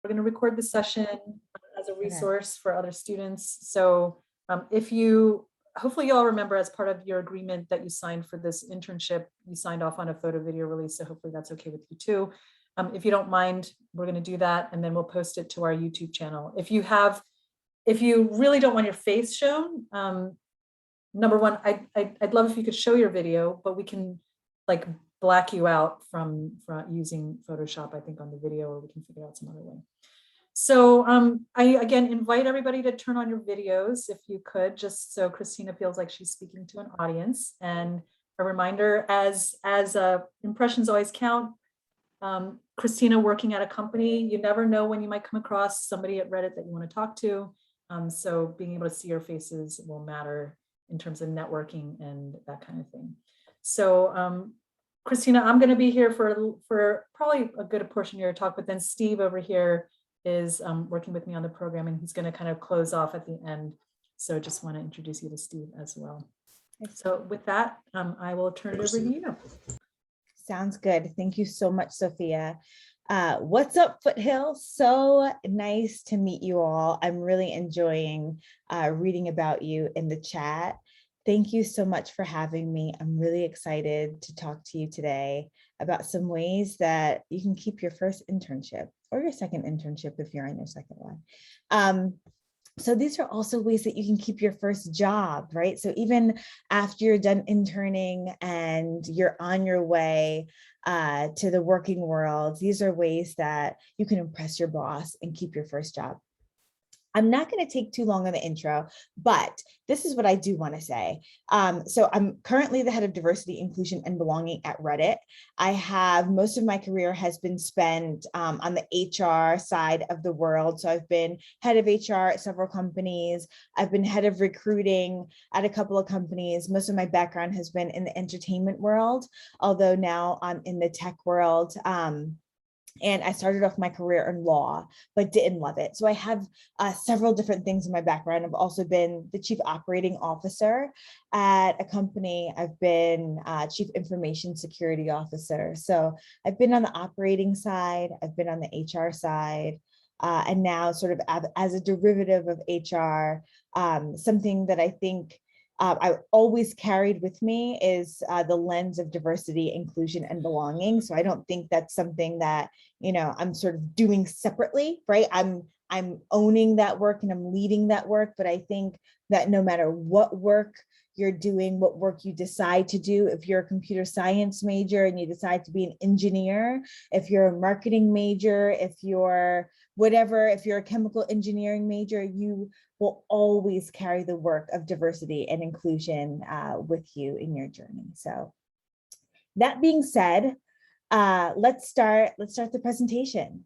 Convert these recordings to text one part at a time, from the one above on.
We're going to record the session as a resource for other students. So if you, hopefully you all remember as part of your agreement that you signed for this internship, you signed off on a photo video release. So hopefully that's okay with you too. If you don't mind, we're going to do that and then we'll post it to our YouTube channel. If you really don't want your face shown, number one, I'd love if you could show your video, but we can like black you out from using Photoshop, I think, on the video, or we can figure out some other way. So I again invite everybody to turn on your videos if you could, just so Christina feels like she's speaking to an audience. And a reminder, as impressions always count. Christina working at a company, you never know when you might come across somebody at Reddit that you want to talk to. So being able to see your faces will matter in terms of networking and that kind of thing. So Christina, I'm going to be here for probably a good portion of your talk, but then Steve over here is working with me on the program and he's going to kind of close off at the end. So just want to introduce you to Steve as well. So with that, I will turn it over to you. Sounds good. Thank you so much, Sophia. What's up, Foothill? So nice to meet you all. I'm really enjoying reading about you in the chat. Thank you so much for having me. I'm really excited to talk to you today about some ways that you can keep your first internship or your second internship if you're on your second one. So these are also ways that you can keep your first job, right? So even after you're done interning and you're on your way to the working world, these are ways that you can impress your boss and keep your first job. I'm not going to take too long on the intro, but this is what I do want to say. So I'm currently the head of diversity, inclusion, and belonging at Reddit. I have most of my career has been spent on the HR side of the world. So I've been head of HR at several companies. I've been head of recruiting at a couple of companies. Most of my background has been in the entertainment world, although now I'm in the tech world. And I started off my career in law, but didn't love it. So I have several different things in my background. I've also been the chief operating officer at a company. I've been chief information security officer. So I've been on the operating side. I've been on the HR side. And now sort of as a derivative of HR, something that I think I always carried with me is the lens of diversity, inclusion, and belonging. So I don't think that's something that, you know, I'm sort of doing separately, right? I'm owning that work and I'm leading that work, but I think that no matter what work you're doing, what work you decide to do, if you're a computer science major and you decide to be an engineer, if you're a marketing major, if you're whatever, if you're a chemical engineering major, you will always carry the work of diversity and inclusion with you in your journey. So that being said, let's start the presentation.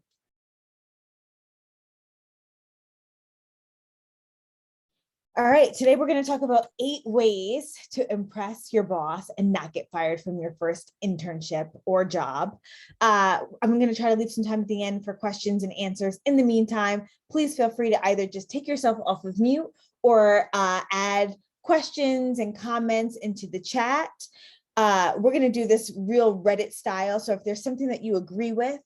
All right, today we're going to talk about 8 ways to impress your boss and not get fired from your first internship or job. I'm going to try to leave some time at the end for questions and answers. In the meantime, please feel free to either just take yourself off of mute or add questions and comments into the chat. We're going to do this real Reddit style. So if there's something that you agree with,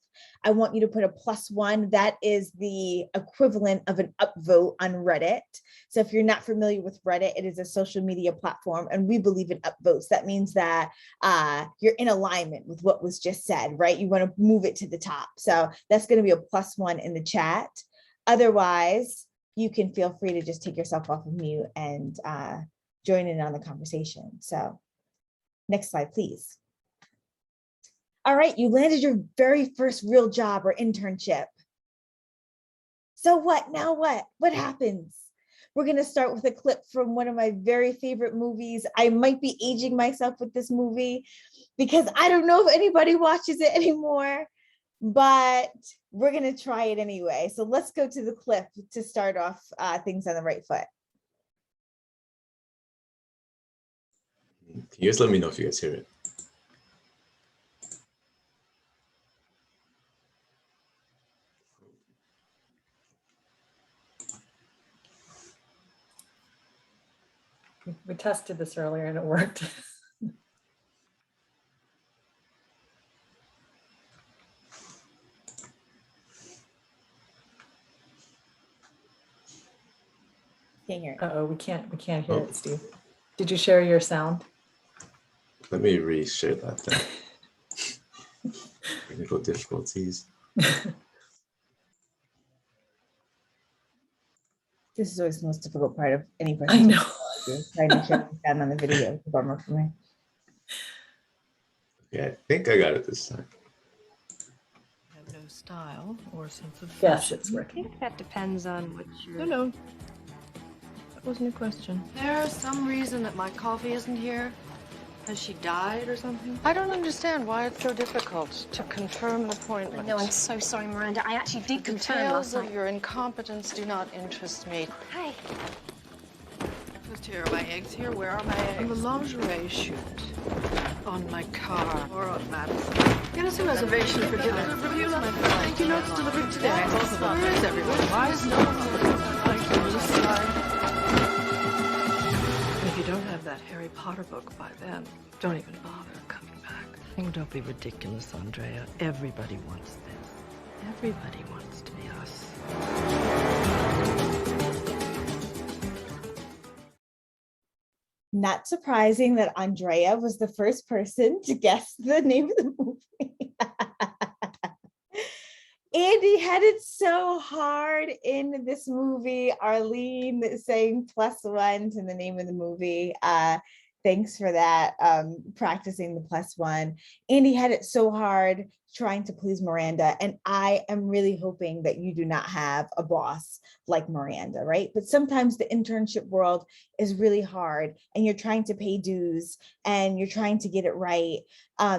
I want you to put a +1. That is the equivalent of an upvote on Reddit. So if you're not familiar with Reddit, it is a social media platform and we believe in upvotes. That means that you're in alignment with what was just said, right? You want to move it to the top. So that's going to be a +1 in the chat. Otherwise, you can feel free to just take yourself off of mute and join in on the conversation. So next slide, please. All right, you landed your very first real job or internship. So what, now what? What happens? We're gonna start with a clip from one of my very favorite movies. I might be aging myself with this movie because I don't know if anybody watches it anymore, but we're gonna try it anyway. So let's go to the clip to start off things on the right foot. Can you just let me know if you guys hear it? We tested this earlier and it worked. Can't hear it. Uh-oh, we can't hear Oh. it, Steve. Did you share your sound? Let me re-share that then. Technical difficulties. This is always the most difficult part of any I presentation. know. Trying to share it down on the video. It's a bummer for me. Yeah, I think I got it this time. Have no style or sense of Yes, fashion. it's working. That depends on what you're... No, that wasn't a question. There's some reason that my coffee isn't here. Has she died or something? I don't understand why it's so difficult to confirm an appointment. No, I'm so sorry, Miranda. I actually did confirm last Details of night. your incompetence do not interest me. Hey, Breakfast here, are my eggs here? Where are my eggs? On the lingerie shoot. On my car. Or on Madison. Get us a reservation for dinner. Thank you, notes delivered today. Both of them. Where is everyone? Why is no one? Thank you, Lucy. If you don't have that Harry Potter book by then, don't even bother coming back. Oh, don't be ridiculous, Andrea. Everybody wants this. Everybody wants to be us. Not surprising that Andrea was the first person to guess the name of the movie. Andy had it so hard in this movie. Arlene saying +1 to the name of the movie. Thanks for that, practicing the +1. Andy had it so hard trying to please Miranda, and I am really hoping that you do not have a boss like Miranda, right? But sometimes the internship world is really hard, and you're trying to pay dues, and you're trying to get it right.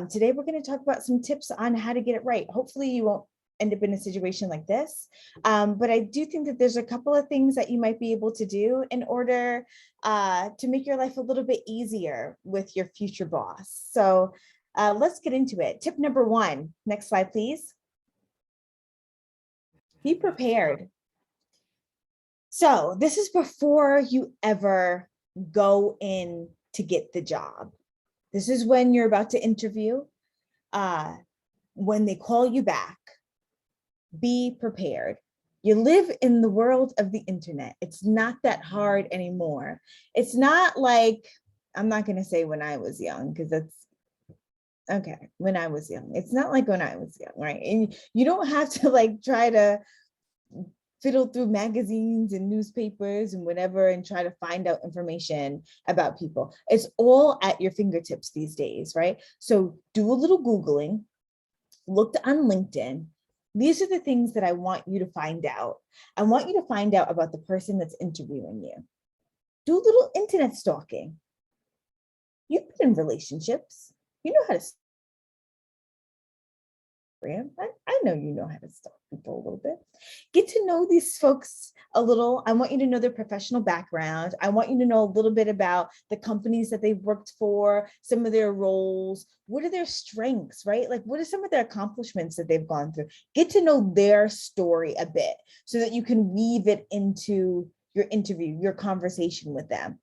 Today, we're going to talk about some tips on how to get it right. Hopefully, you won't end up in a situation like this. But I do think that there's a couple of things that you might be able to do in order to make your life a little bit easier with your future boss. So let's get into it. Tip number 1, next slide, please. Be prepared. So this is before you ever go in to get the job. This is when you're about to interview, when they call you back. Be prepared. You live in the world of the internet. It's not that hard anymore. It's not like, I'm not going to say when I was young, because that's okay. When I was young, it's not like when I was young, right? And you don't have to like try to fiddle through magazines and newspapers and whatever and try to find out information about people. It's all at your fingertips these days, right? So do a little Googling, look on LinkedIn. These are the things that I want you to find out. I want you to find out about the person that's interviewing you. Do a little internet stalking. You've been in relationships. You know how to I know you know how to stalk people a little bit. Get to know these folks a little. I want you to know their professional background. I want you to know a little bit about the companies that they've worked for, some of their roles. What are their strengths, right? Like, what are some of their accomplishments that they've gone through? Get to know their story a bit so that you can weave it into your interview, your conversation with them.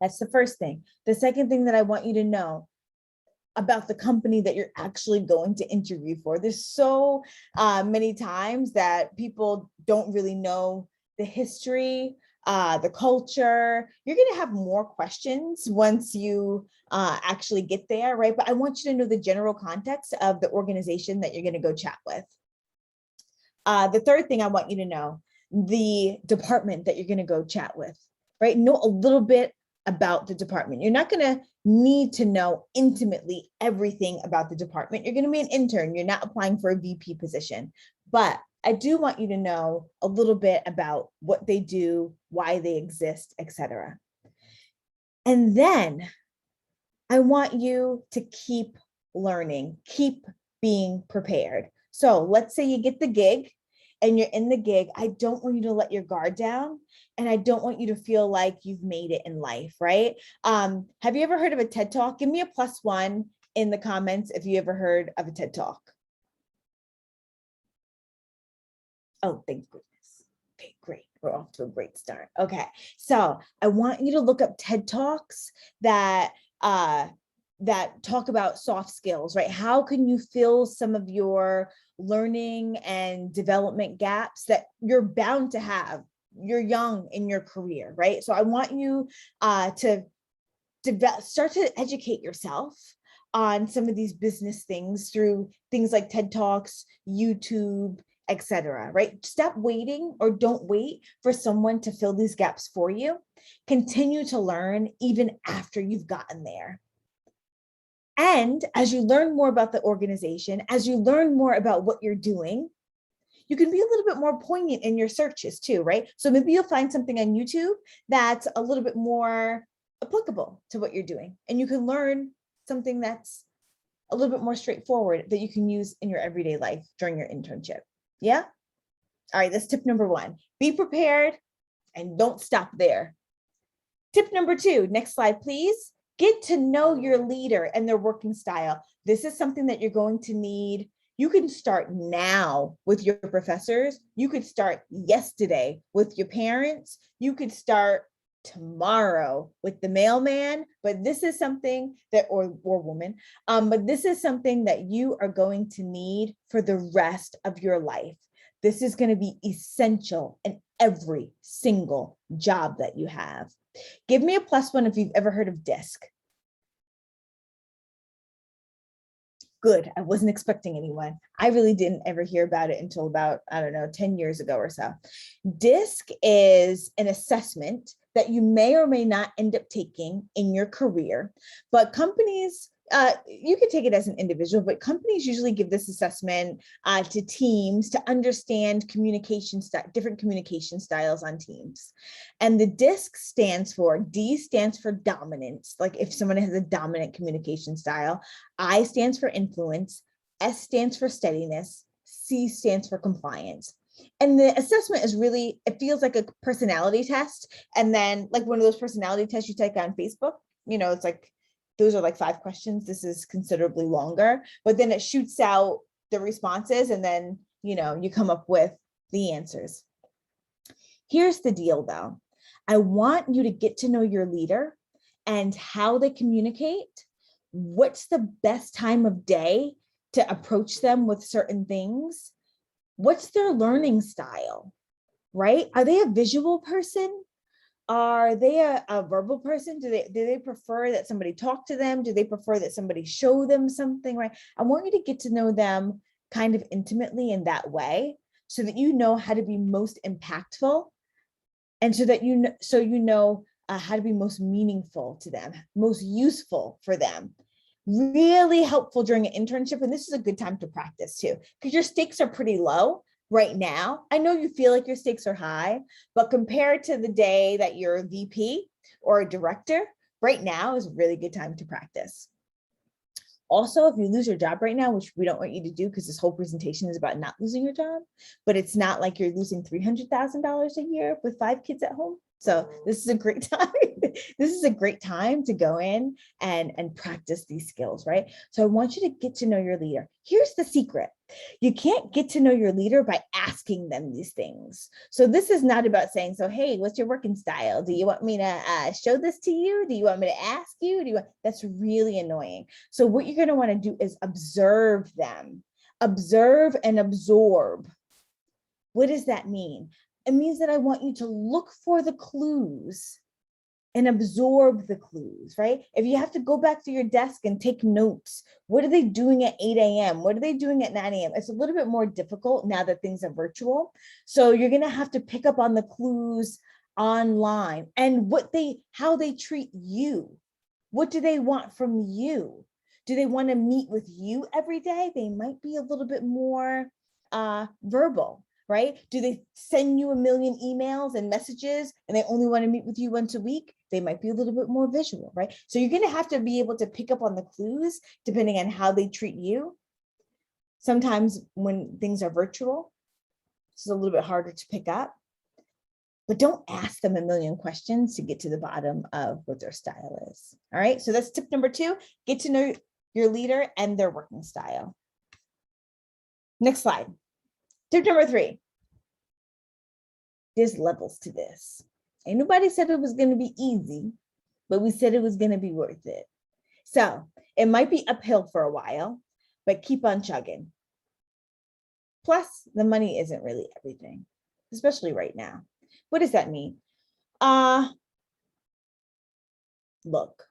That's the first thing. The second thing that I want you to know about the company that you're actually going to interview for. There's so many times that people don't really know the history, the culture. You're going to have more questions once you actually get there, right? But I want you to know the general context of the organization that you're going to go chat with. The third thing I want you to know, the department that you're going to go chat with, right? Know a little bit about the department. You're not going to need to know intimately everything about the department. You're going to be an intern. You're not applying for a VP position. But I do want you to know a little bit about what they do, why they exist, etc. And then I want you to keep learning, keep being prepared. So let's say you get the gig and you're in the gig. I don't want you to let your guard down. And I don't want you to feel like you've made it in life, right? Have you ever heard of a TED Talk? Give me a +1 in the comments if you ever heard of a TED Talk. Oh, thank goodness. Okay, great. We're off to a great start. Okay, so I want you to look up TED Talks that talk about soft skills, right? How can you fill some of your learning and development gaps that you're bound to have you're young in your career, right? So I want you to start to educate yourself on some of these business things through things like TED Talks, YouTube, etc. Right? Stop waiting, or don't wait for someone to fill these gaps for you. Continue to learn even after you've gotten there. And as you learn more about the organization, as you learn more about what you're doing, you can be a little bit more poignant in your searches too, right? So maybe you'll find something on YouTube that's a little bit more applicable to what you're doing, and you can learn something that's a little bit more straightforward that you can use in your everyday life during your internship. Yeah. All right, that's tip number 1. Be prepared and don't stop there. Tip number 2, next slide, please. Get to know your leader and their working style. This is something that you're going to need. You can start now with your professors. You could start yesterday with your parents. You could start tomorrow with the mailman, but this is something that, or woman, but this is something that you are going to need for the rest of your life. This is going to be essential in every single job that you have. Give me a +1 if you've ever heard of DISC. Good. I wasn't expecting anyone. I really didn't ever hear about it until about, I don't know, 10 years ago or so. DISC is an assessment that you may or may not end up taking in your career, but companies, you can take it as an individual, but companies usually give this assessment to teams to understand different communication styles on teams. And the DISC stands for, D stands for dominance, like if someone has a dominant communication style, I stands for influence, S stands for steadiness, C stands for compliance. And the assessment is really, it feels like a personality test. And then like one of those personality tests you take on Facebook, you know, it's like, those are like 5 questions. This is considerably longer, but then it shoots out the responses and then, you know, you come up with the answers. Here's the deal though. I want you to get to know your leader and how they communicate. What's the best time of day to approach them with certain things? What's their learning style, right? Are they a visual person? Are they a verbal person? Do they prefer that somebody talk to them? Do they prefer that somebody show them something, right? I want you to get to know them kind of intimately in that way so that you know how to be most impactful, and so that you know how to be most meaningful to them, most useful for them. Really helpful during an internship, and this is a good time to practice too, because your stakes are pretty low right now. I know you feel like your stakes are high, but compared to the day that you're a VP or a director, right now is a really good time to practice. Also, if you lose your job right now, which we don't want you to do because this whole presentation is about not losing your job, but it's not like you're losing $300,000 a year with 5 kids at home. So this is a great time. This is a great time to go in and practice these skills, right? So I want you to get to know your leader. Here's the secret. You can't get to know your leader by asking them these things. So this is not about saying, so, hey, what's your working style? Do you want me to show this to you? Do you want me to ask you? That's really annoying. So what you're going to want to do is observe them. Observe and absorb. What does that mean? It means that I want you to look for the clues and absorb the clues, right? If you have to go back to your desk and take notes, what are they doing at 8 a.m.? What are they doing at 9 a.m.? It's a little bit more difficult now that things are virtual. So you're gonna have to pick up on the clues online and how they treat you. What do they want from you? Do they want to meet with you every day? They might be a little bit more verbal. Right? Do they send you a million emails and messages and they only want to meet with you once a week? They might be a little bit more visual, right? So you're going to have to be able to pick up on the clues depending on how they treat you. Sometimes when things are virtual, it's a little bit harder to pick up, but don't ask them a million questions to get to the bottom of what their style is. All right. So that's tip number 2, get to know your leader and their working style. Next slide. Tip number 3, there's levels to this. Ain't nobody said it was going to be easy, but we said it was going to be worth it. So it might be uphill for a while, but keep on chugging. Plus, the money isn't really everything, especially right now. What does that mean? Look,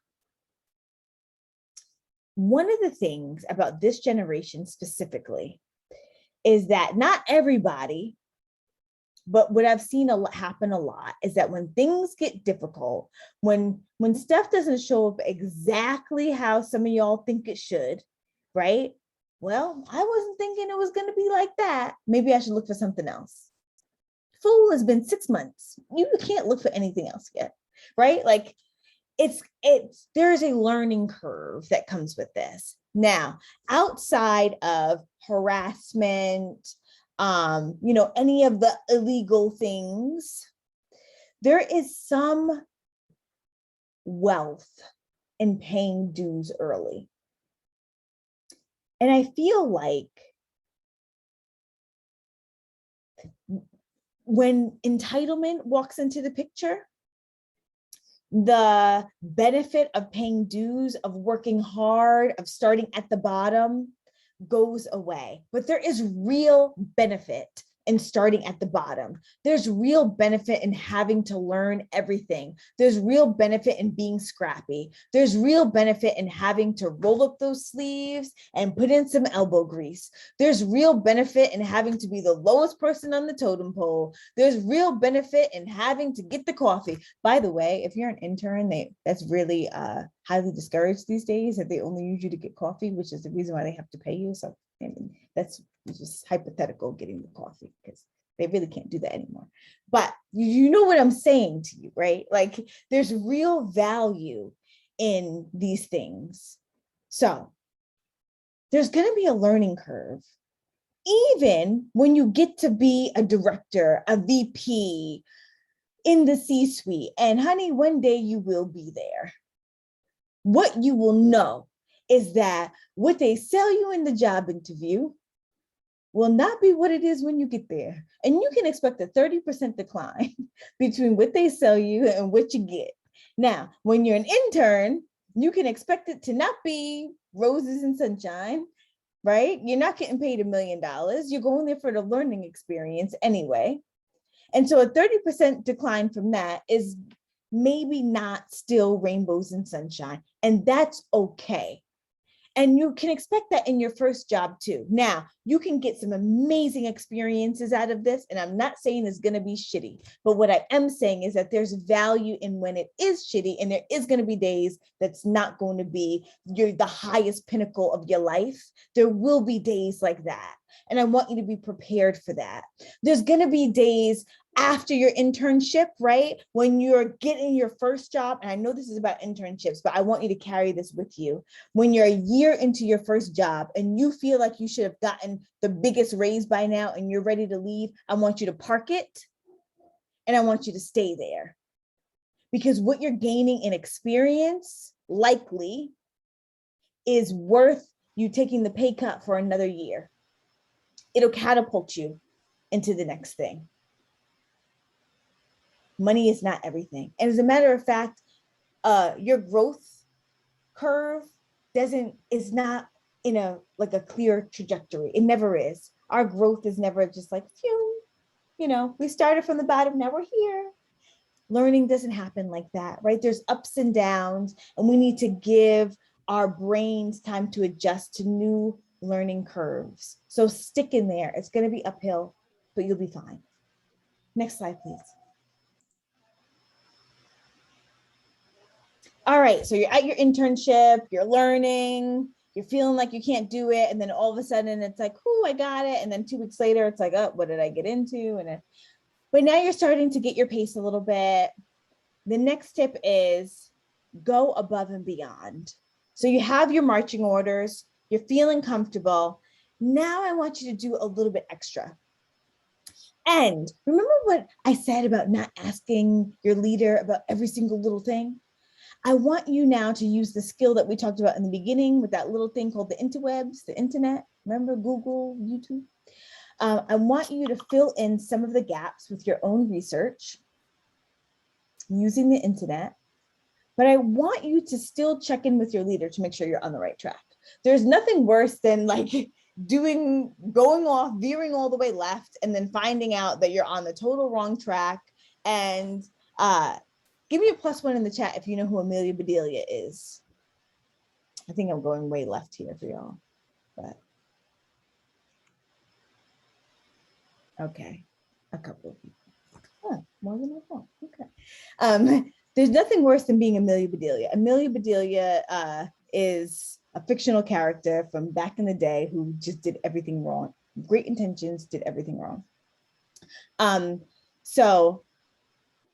one of the things about this generation specifically is that not everybody, but what I've seen happen a lot is that when things get difficult, when stuff doesn't show up exactly how some of y'all think it should, right? Well, I wasn't thinking it was going to be like that. Maybe I should look for something else. Fool, has been 6 months. You can't look for anything else yet, right? Like there's a learning curve that comes with this. Now, outside of harassment, any of the illegal things, there is some wealth in paying dues early. And I feel like when entitlement walks into the picture, the benefit of paying dues, of working hard, of starting at the bottom goes away. But there is real benefit in starting at the bottom. There's real benefit in having to learn everything. There's real benefit in being scrappy. There's real benefit in having to roll up those sleeves and put in some elbow grease. There's real benefit in having to be the lowest person on the totem pole. There's real benefit in having to get the coffee. By the way, if you're an intern, that's really highly discouraged these days, that they only use you to get coffee, which is the reason why they have to pay you. So I mean, that's just hypothetical, getting the coffee, because they really can't do that anymore. But you know what I'm saying to you, right? Like there's real value in these things. So there's going to be a learning curve, even when you get to be a director, a VP in the C-suite. And honey, one day you will be there. What you will know is that what they sell you in the job interview will not be what it is when you get there. And you can expect a 30% decline between what they sell you and what you get. Now, when you're an intern, you can expect it to not be roses and sunshine, right? You're not getting paid $1 million. You're going there for the learning experience anyway. And so a 30% decline from that is maybe not still rainbows and sunshine, and that's okay. And you can expect that in your first job too. Now, you can get some amazing experiences out of this, and I'm not saying it's going to be shitty, but what I am saying is that there's value in when it is shitty, and there is going to be days that's not going to be the highest pinnacle of your life. There will be days like that, and I want you to be prepared for that. There's going to be days after your internship, right? When you're getting your first job, and I know this is about internships, but I want you to carry this with you. When you're a year into your first job and you feel like you should have gotten the biggest raise by now and you're ready to leave, I want you to park it and I want you to stay there. Because what you're gaining in experience likely is worth you taking the pay cut for another year. It'll catapult you into the next thing. Money is not everything. And as a matter of fact, your growth curve is not in a clear trajectory. It never is. Our growth is never just like, phew, we started from the bottom, now we're here. Learning doesn't happen like that, right? There's ups and downs, and we need to give our brains time to adjust to new learning curves. So stick in there. It's going to be uphill, but you'll be fine. Next slide, please. All right, so you're at your internship, you're learning, you're feeling like you can't do it, and then all of a sudden it's like, oh, I got it. And then 2 weeks later, it's like, oh, what did I get into? But now you're starting to get your pace a little bit. The next tip is go above and beyond. So you have your marching orders, you're feeling comfortable. Now I want you to do a little bit extra. And remember what I said about not asking your leader about every single little thing? I want you now to use the skill that we talked about in the beginning with that little thing called the interwebs, the internet. Remember Google, YouTube? I want you to fill in some of the gaps with your own research using the internet, but I want you to still check in with your leader to make sure you're on the right track. There's nothing worse than going off, veering all the way left, and then finding out that you're on the total wrong track And give me a +1 in the chat if you know who Amelia Bedelia is. I think I'm going way left here for y'all, but okay, a couple of people. Oh, more than I thought. Okay. There's nothing worse than being Amelia Bedelia. Amelia Bedelia is a fictional character from back in the day who just did everything wrong. Great intentions, did everything wrong. So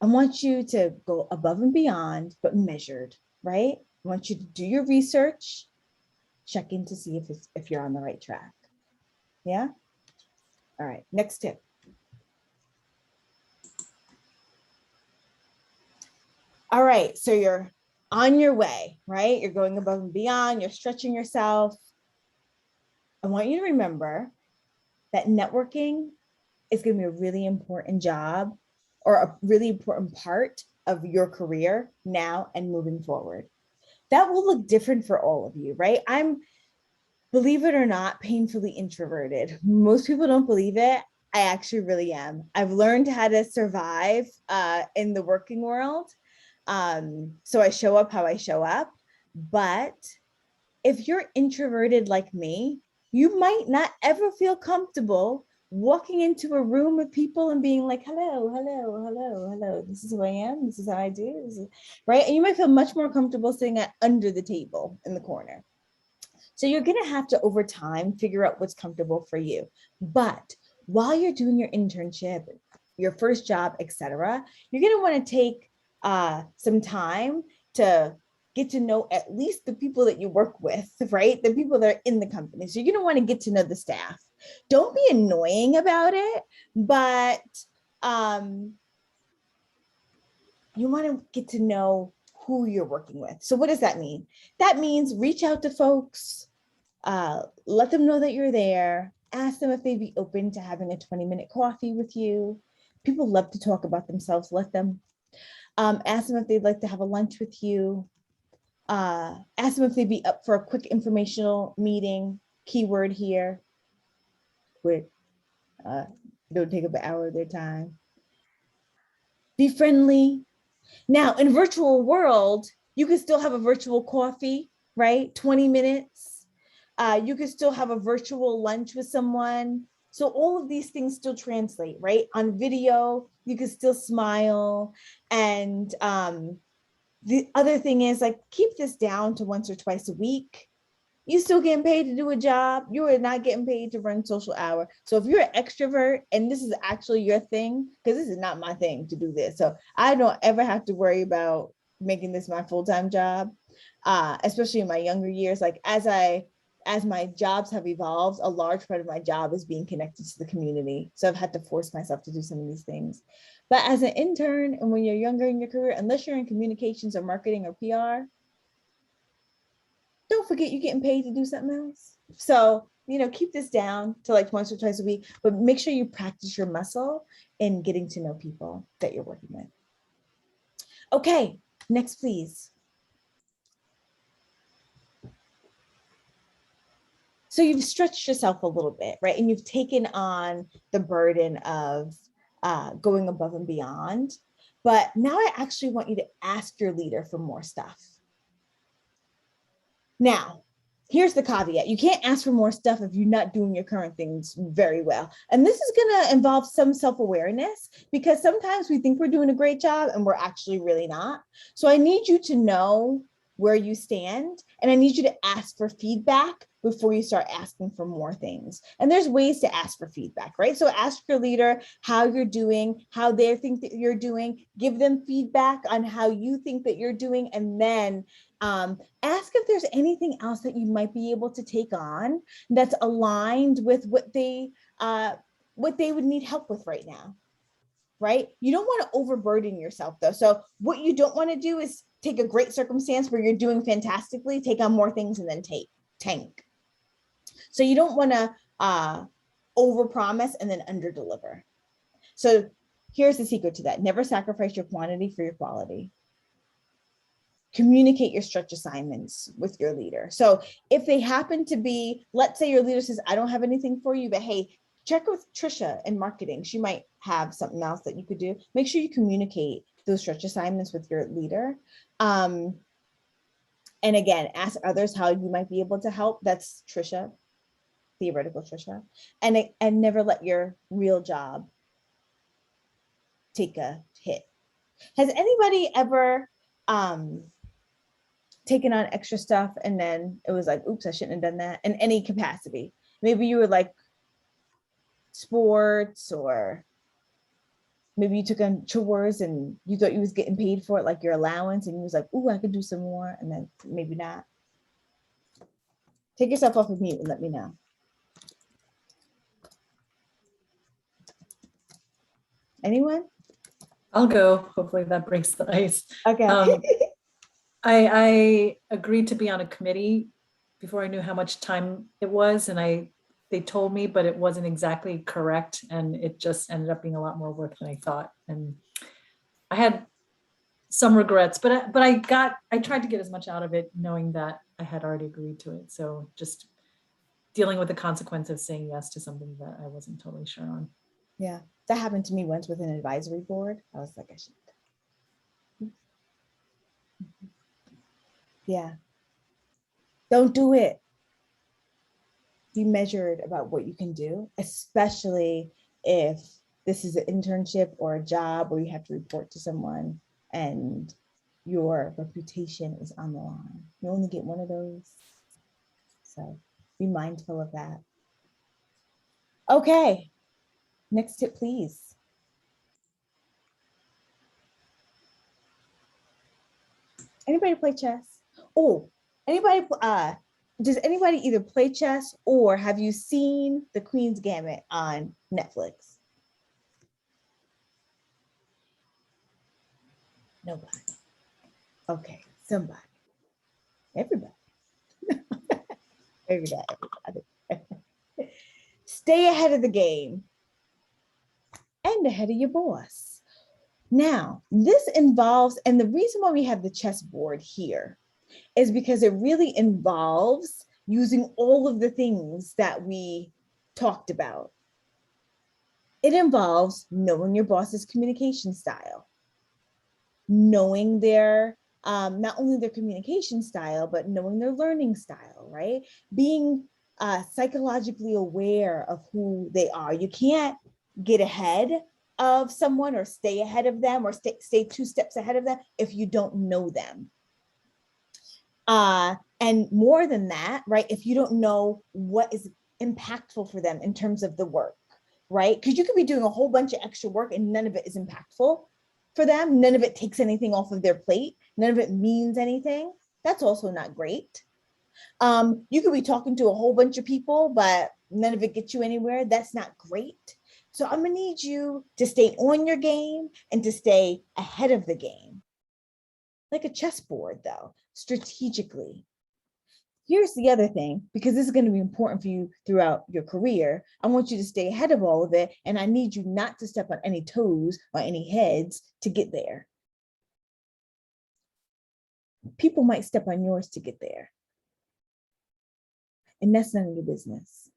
I want you to go above and beyond, but measured, right? I want you to do your research, check in to see if you're on the right track. Yeah? All right, next tip. All right, so you're on your way, right? You're going above and beyond, you're stretching yourself. I want you to remember that networking is going to be a really important job or a really important part of your career now and moving forward. That will look different for all of you, right? I'm, believe it or not, painfully introverted. Most people don't believe it. I actually really am. I've learned how to survive in the working world. So I show up how I show up. But if you're introverted like me, you might not ever feel comfortable walking into a room with people and being like, hello, hello, hello, hello. This is who I am. This is how I do. This is, right? And you might feel much more comfortable sitting under the table in the corner. So you're going to have to, over time, figure out what's comfortable for you. But while you're doing your internship, your first job, etc., you're going to want to take some time to get to know at least the people that you work with, right? The people that are in the company. So you're going to want to get to know the staff. Don't be annoying about it, but you want to get to know who you're working with. So what does that mean? That means reach out to folks, let them know that you're there, ask them if they'd be open to having a 20-minute coffee with you. People love to talk about themselves, let them. Ask them if they'd like to have a lunch with you. Ask them if they'd be up for a quick informational meeting. Keyword here, quick. Don't take up an hour of their time. Be friendly. Now, in virtual world, you can still have a virtual coffee, right? 20 minutes. You can still have a virtual lunch with someone. So all of these things still translate, right? On video, you can still smile. And the other thing is, like, keep this down to once or twice a week. You still getting paid to do a job. You are not getting paid to run social hour. So if you're an extrovert and this is actually your thing, because this is not my thing to do this. So I don't ever have to worry about making this my full-time job, especially in my younger years. Like as my jobs have evolved, a large part of my job is being connected to the community. So I've had to force myself to do some of these things. But as an intern and when you're younger in your career, unless you're in communications or marketing or PR, don't forget you're getting paid to do something else. So, keep this down to like once or twice a week, but make sure you practice your muscle in getting to know people that you're working with. Okay, next, please. So you've stretched yourself a little bit, right? And you've taken on the burden of going above and beyond. But now I actually want you to ask your leader for more stuff. Now, here's the caveat. You can't ask for more stuff if you're not doing your current things very well. And this is going to involve some self-awareness because sometimes we think we're doing a great job and we're actually really not. So I need you to know where you stand and I need you to ask for feedback before you start asking for more things. And there's ways to ask for feedback, right? So ask your leader how you're doing, how they think that you're doing, give them feedback on how you think that you're doing, and then ask if there's anything else that you might be able to take on that's aligned with what they would need help with right now, right? You don't want to overburden yourself though. So what you don't want to do is take a great circumstance where you're doing fantastically, take on more things and then tank. So you don't want to overpromise and then underdeliver. So here's the secret to that. Never sacrifice your quantity for your quality. Communicate your stretch assignments with your leader. So if they happen to be, let's say your leader says, I don't have anything for you, but hey, check with Trisha in marketing. She might have something else that you could do. Make sure you communicate those stretch assignments with your leader. And again, ask others how you might be able to help. That's Trisha, theoretical Trisha. And never let your real job take a hit. Has anybody ever taken on extra stuff and then it was like, oops, I shouldn't have done that in any capacity? Maybe you were like sports, or maybe you took on chores and you thought you was getting paid for it, like your allowance, and you was like, ooh, I could do some more, and then maybe not. Take yourself off of mute and let me know. Anyone? I'll go. Hopefully that breaks the ice. Okay. I agreed to be on a committee before I knew how much time it was, and they told me, but it wasn't exactly correct, and it just ended up being a lot more work than I thought. And I had some regrets, but I tried to get as much out of it, knowing that I had already agreed to it. So just dealing with the consequence of saying yes to something that I wasn't totally sure on. Yeah, that happened to me once with an advisory board. I was like, I should. Yeah. Don't do it. Be measured about what you can do, especially if this is an internship or a job where you have to report to someone and your reputation is on the line. You only get one of those. So be mindful of that. Okay, next tip, please. Anybody play chess? Oh, anybody, does anybody either play chess or have you seen The Queen's Gambit on Netflix? Nobody. Okay, somebody. Everybody. Everybody. Stay ahead of the game and ahead of your boss. Now, this involves, and the reason why we have the chessboard here is because it really involves using all of the things that we talked about. It involves knowing your boss's communication style, knowing their, not only their communication style, but knowing their learning style, right? Being psychologically aware of who they are. You can't get ahead of someone or stay ahead of them or stay 2 steps ahead of them if you don't know them. And more than that, right? If you don't know what is impactful for them in terms of the work, right? Because you could be doing a whole bunch of extra work and none of it is impactful for them. None of it takes anything off of their plate. None of it means anything. That's also not great. You could be talking to a whole bunch of people, but none of it gets you anywhere. That's not great. So I'm gonna need you to stay on your game and to stay ahead of the game. Like a chessboard though, strategically. Here's the other thing, because this is going to be important for you throughout your career. I want you to stay ahead of all of it, and I need you not to step on any toes or any heads to get there. People might step on yours to get there. And that's none of your business.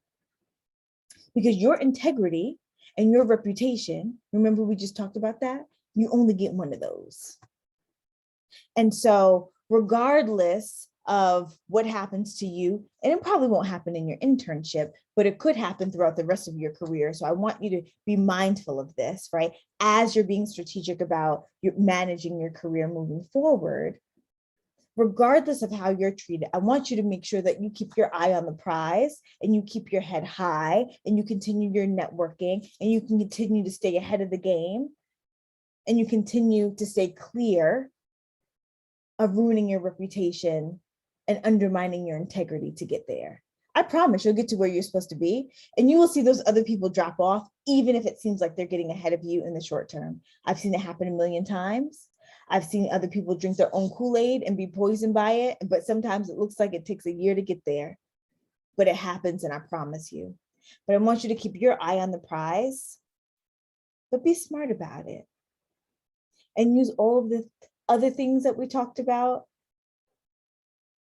Because your integrity and your reputation, remember we just talked about that? You only get one of those. And so regardless of what happens to you, and it probably won't happen in your internship, but it could happen throughout the rest of your career. So I want you to be mindful of this, right? As you're being strategic about managing your career moving forward, regardless of how you're treated, I want you to make sure that you keep your eye on the prize and you keep your head high and you continue your networking and you can continue to stay ahead of the game and you continue to stay clear of ruining your reputation and undermining your integrity to get there. I promise you'll get to where you're supposed to be and you will see those other people drop off, even if it seems like they're getting ahead of you in the short term. I've seen it happen a million times. I've seen other people drink their own Kool-Aid and be poisoned by it, but sometimes it looks like it takes a year to get there, but it happens and I promise you. But I want you to keep your eye on the prize, but be smart about it and use all of the other things that we talked about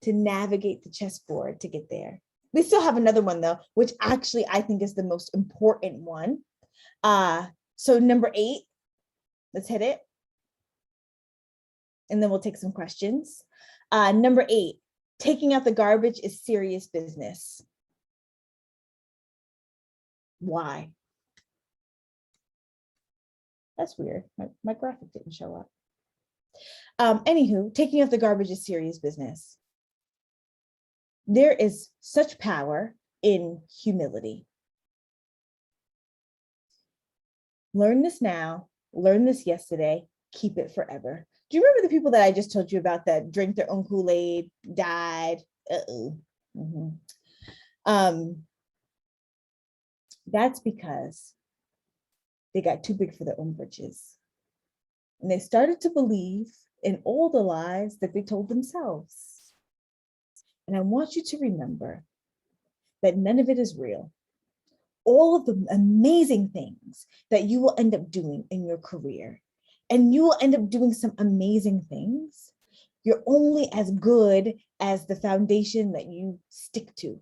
to navigate the chessboard to get there. We still have another one though, which actually I think is the most important one. So number 8, let's hit it. And then we'll take some questions. Number 8, taking out the garbage is serious business. Why? That's weird. My graphic didn't show up. Anywho, taking out the garbage is serious business. There is such power in humility. Learn this now, learn this yesterday, keep it forever. Do you remember the people that I just told you about that drink their own Kool-Aid, died? That's because they got too big for their own britches. And they started to believe in all the lies that they told themselves. And I want you to remember that none of it is real. All of the amazing things that you will end up doing in your career, and you will end up doing some amazing things, you're only as good as the foundation that you stick to.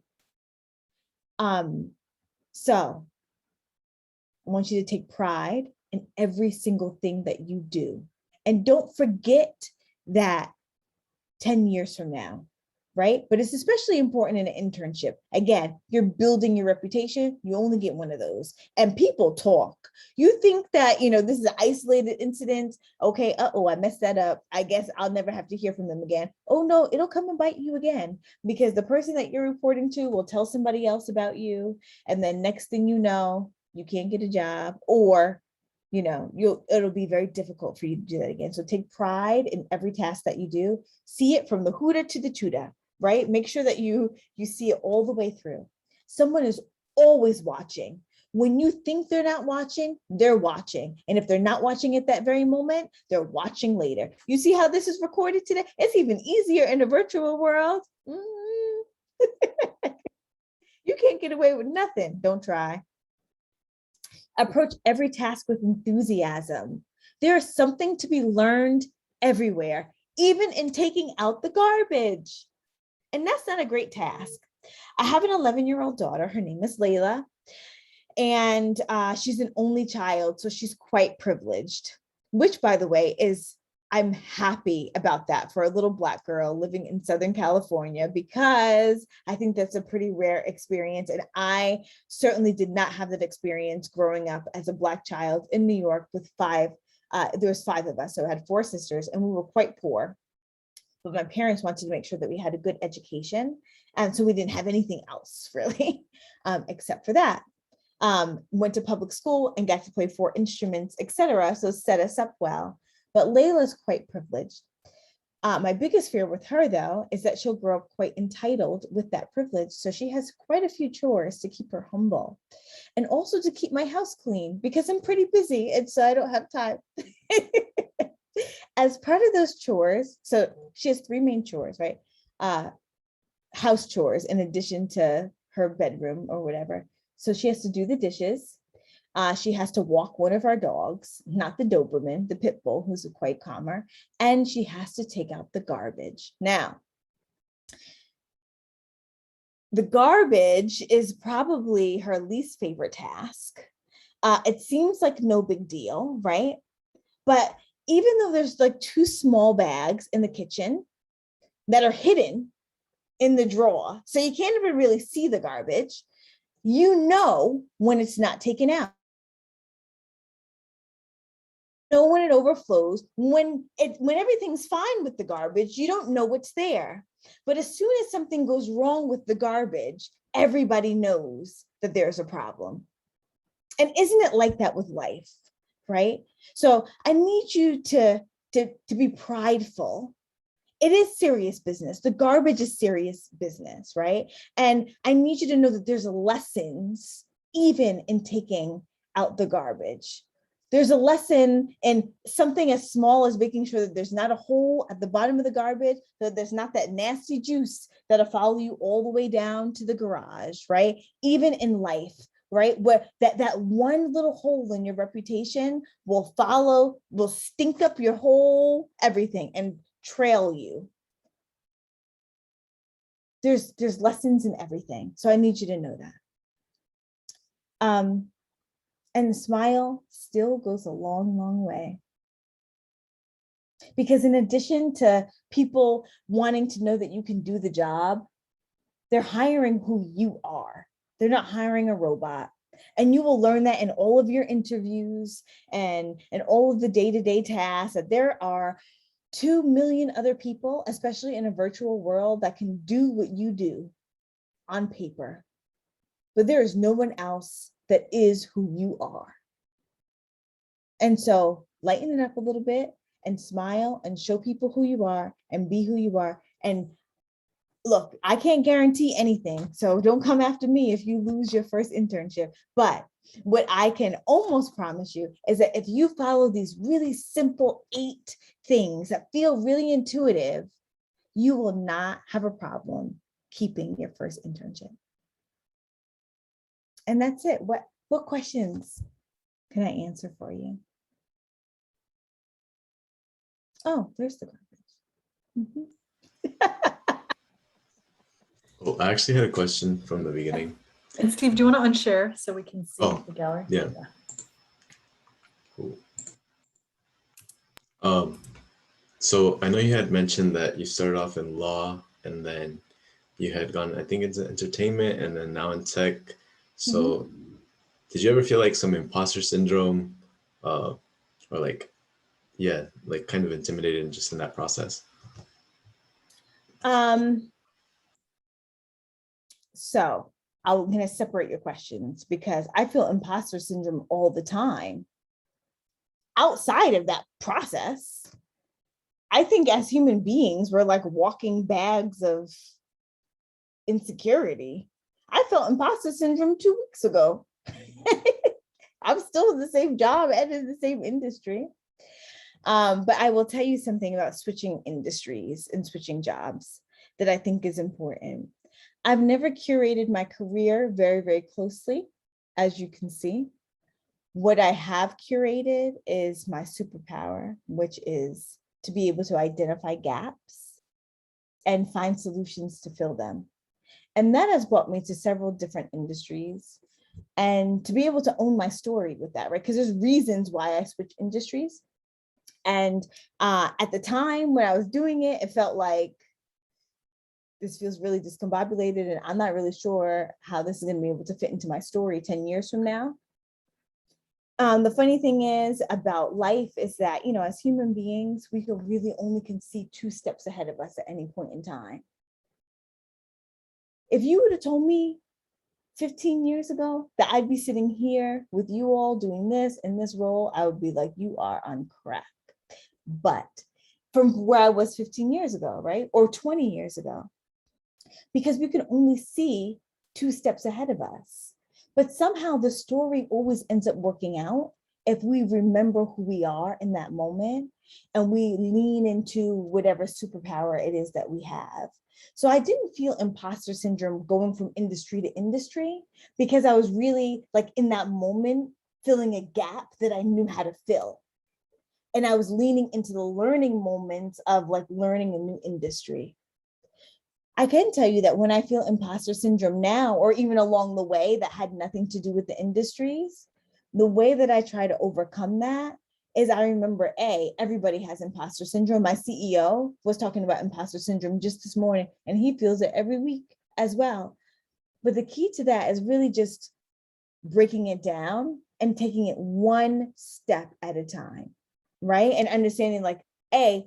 So I want you to take pride in every single thing that you do. And don't forget that 10 years from now, right? But it's especially important in an internship. Again, you're building your reputation. You only get one of those. And people talk. You think that, this is an isolated incident. Okay, I messed that up. I guess I'll never have to hear from them again. Oh no, it'll come and bite you again, because the person that you're reporting to will tell somebody else about you. And then next thing you know, you can't get a job, or it'll be very difficult for you to do that again. So take pride in every task that you do. See it from the hooter to the tutor, right? Make sure that you see it all the way through. Someone is always watching. When you think they're not watching, they're watching. And if they're not watching at that very moment, they're watching later. You see how this is recorded today? It's even easier in the virtual world. You can't get away with nothing. Don't try. Approach every task with enthusiasm. There is something to be learned everywhere, even in taking out the garbage. And that's not a great task. I have an 11-year-old daughter. Her name is Leila. And she's an only child, so she's quite privileged, which, by the way, I'm happy about that for a little Black girl living in Southern California, because I think that's a pretty rare experience. And I certainly did not have that experience growing up as a Black child in New York with there was 5 of us. So I had 4 sisters, and we were quite poor. But my parents wanted to make sure that we had a good education. And so we didn't have anything else really, except for that. Went to public school and got to play 4 instruments, etc. So set us up well. But Leila's quite privileged. My biggest fear with her, though, is that she'll grow up quite entitled with that privilege. So she has quite a few chores to keep her humble, and also to keep my house clean, because I'm pretty busy and so I don't have time. As part of those chores, so she has 3 main chores, right? House chores in addition to her bedroom or whatever. So she has to do the dishes. She has to walk one of our dogs, not the Doberman, the pit bull, who's quite calmer, and she has to take out the garbage. Now, the garbage is probably her least favorite task. It seems like no big deal, right? But even though there's like 2 small bags in the kitchen that are hidden in the drawer, so you can't even really see the garbage, when it's not taken out. When it overflows, when everything's fine with the garbage, you don't know what's there. But as soon as something goes wrong with the garbage, everybody knows that there's a problem. And isn't it like that with life, right? So I need you to be prideful. It is serious business. The garbage is serious business, right? And I need you to know that there's lessons even in taking out the garbage. There's a lesson in something as small as making sure that there's not a hole at the bottom of the garbage, that there's not that nasty juice that'll follow you all the way down to the garage, right? Even in life, right? Where that one little hole in your reputation will stink up your whole everything and trail you. there's lessons in everything. So I need you to know that. And the smile still goes a long, long way. Because in addition to people wanting to know that you can do the job, they're hiring who you are. They're not hiring a robot. And you will learn that in all of your interviews and all of the day-to-day tasks, that there are 2 million other people, especially in a virtual world, that can do what you do on paper. But there is no one else that is who you are. And so lighten it up a little bit and smile and show people who you are and be who you are. And look, I can't guarantee anything, so don't come after me if you lose your first internship. But what I can almost promise you is that if you follow these really simple 8 things that feel really intuitive, you will not have a problem keeping your first internship. And that's it. What questions can I answer for you? Oh, there's the garbage. Oh, I actually had a question from the beginning. And Steve, do you want to unshare so we can see Oh, the gallery? yeah. Cool. So I know you had mentioned that you started off in law and then you had gone, I think, into entertainment and then now in tech. So did you ever feel like some imposter syndrome or like, yeah, like kind of intimidated just in that process? So I'm going to separate your questions because I feel imposter syndrome all the time. Outside of that process, I think as human beings, we're like walking bags of insecurity. I felt imposter syndrome 2 weeks ago. I'm still in the same job and in the same industry. But I will tell you something about switching industries and switching jobs that I think is important. I've never curated my career very, very closely, as you can see. What I have curated is my superpower, which is to be able to identify gaps and find solutions to fill them. And that has brought me to several different industries and to be able to own my story with that, right? Because there's reasons why I switched industries. And at the time when I was doing it, it felt like this feels really discombobulated and I'm not really sure how this is going to be able to fit into my story 10 years from now. The funny thing is about life is that, you know, as human beings, we really only can see 2 steps ahead of us at any point in time. If you would have told me 15 years ago that I'd be sitting here with you all doing this in this role, I would be like, you are on crack. But from where I was 15 years ago, right? Or 20 years ago, because we can only see 2 steps ahead of us. But somehow the story always ends up working out if we remember who we are in that moment and we lean into whatever superpower it is that we have. So I didn't feel imposter syndrome going from industry to industry because I was really like in that moment filling a gap that I knew how to fill. And I was leaning into the learning moments of like learning a new industry. I can tell you that when I feel imposter syndrome now, or even along the way that had nothing to do with the industries, the way that I try to overcome that is I remember, everybody has imposter syndrome. My CEO was talking about imposter syndrome just this morning, and he feels it every week as well. But the key to that is really just breaking it down and taking it 1 step at a time, right? And understanding like,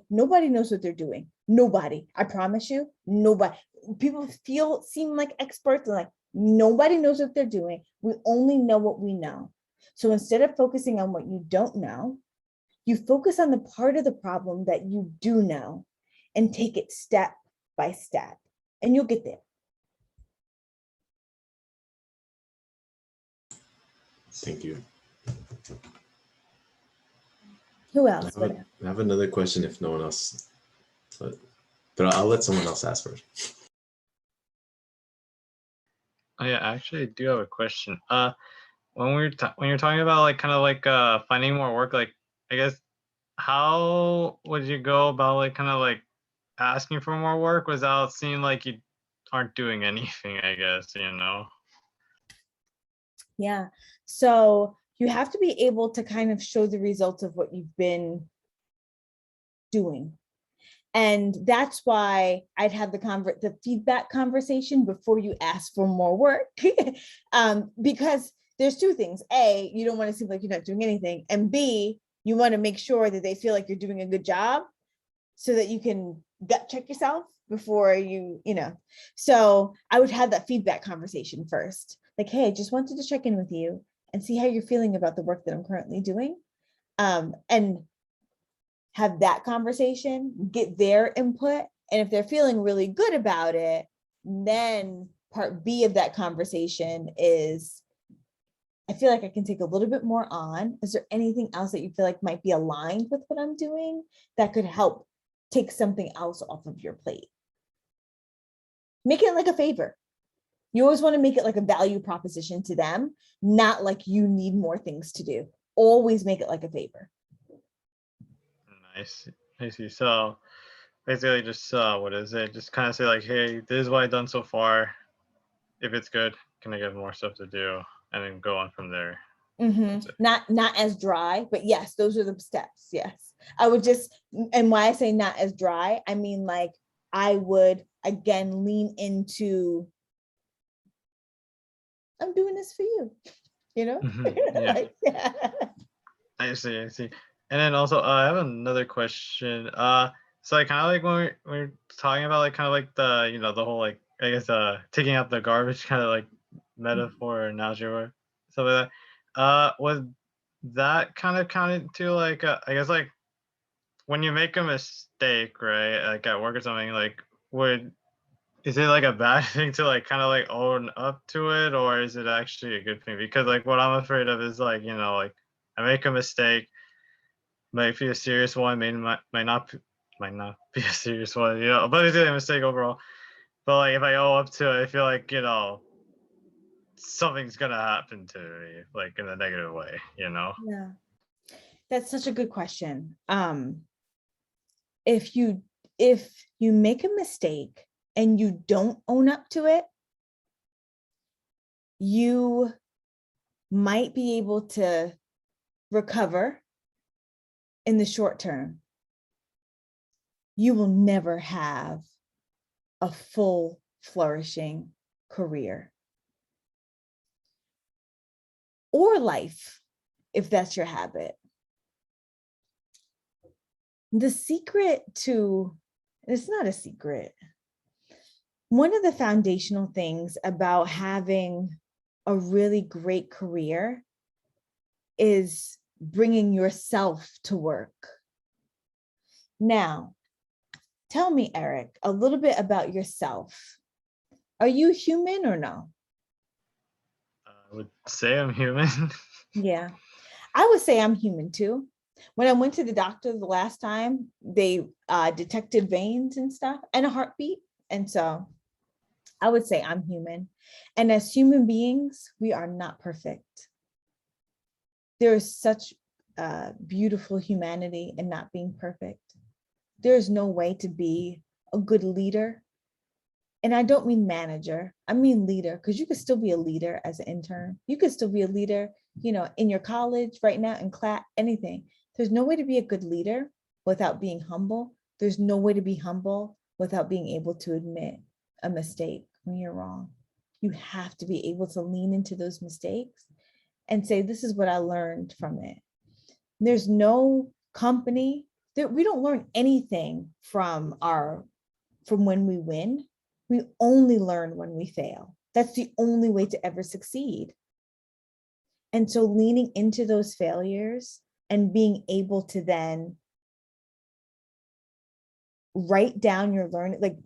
nobody knows what they're doing. Nobody, I promise you, nobody. People seem like experts and like, nobody knows what they're doing. We only know what we know. So instead of focusing on what you don't know, you focus on the part of the problem that you do know and take it step by step, and you'll get there. Thank you. Who else? I have another question if no one else, but I'll let someone else ask first. Oh yeah, actually I do have a question. When you're talking about like kind of like finding more work, like I guess how would you go about like kind of like asking for more work without seeming like you aren't doing anything, I guess, you know. Yeah. So you have to be able to kind of show the results of what you've been doing. And that's why I'd have the feedback conversation before you ask for more work. Because there's two things. A, you don't want to seem like you're not doing anything. And B, you want to make sure that they feel like you're doing a good job so that you can gut check yourself before so I would have that feedback conversation first. Like, hey, I just wanted to check in with you and see how you're feeling about the work that I'm currently doing. And have that conversation, get their input. And if they're feeling really good about it, then part B of that conversation is, I feel like I can take a little bit more on. Is there anything else that you feel like might be aligned with what I'm doing that could help take something else off of your plate? Make it like a favor. You always want to make it like a value proposition to them, not like you need more things to do. Always make it like a favor. Nice. I see. So basically just what is it? Just kind of say like, hey, this is what I've done so far. If it's good, can I get more stuff to do? And then go on from there. Not as dry, but yes, those are the steps. Yes. I would just, and why I say not as dry, I mean, like, I would again lean into, I'm doing this for you, Yeah. like, yeah. I see. And then also, I have another question. So like kind of like when we're talking about like kind of like the the whole like I guess taking out the garbage kind of like metaphor or analogy or stuff like that. Was that kind of counted to like I guess like when you make a mistake, right? Like at work or something, like is it like a bad thing to like kind of like own up to it, or is it actually a good thing? Because like what I'm afraid of is like like I make a mistake, might be a serious one, might not be a serious one, but it's a mistake overall. But like if I owe up to it, I feel like something's gonna happen to me, like in a negative way, Yeah, that's such a good question. If you make a mistake and you don't own up to it, you might be able to recover in the short term. You will never have a full flourishing career or life if that's your habit. The secret to, it's not a secret. One of the foundational things about having a really great career is bringing yourself to work. Now, tell me, Eric, a little bit about yourself. Are you human or no? I would say I'm human. Yeah, I would say I'm human too. When I went to the doctor the last time, they detected veins and stuff and a heartbeat. And so I would say I'm human. And as human beings, we are not perfect. There is such beautiful humanity in not being perfect. There is no way to be a good leader. And I don't mean manager, I mean leader, because you could still be a leader as an intern. You could still be a leader, in your college right now, in class, anything. There's no way to be a good leader without being humble. There's no way to be humble without being able to admit a mistake when you're wrong. You have to be able to lean into those mistakes and say, this is what I learned from it. There's no company that we don't learn anything from when we win. We only learn when we fail. That's the only way to ever succeed. And so leaning into those failures and being able to then write down your learning, like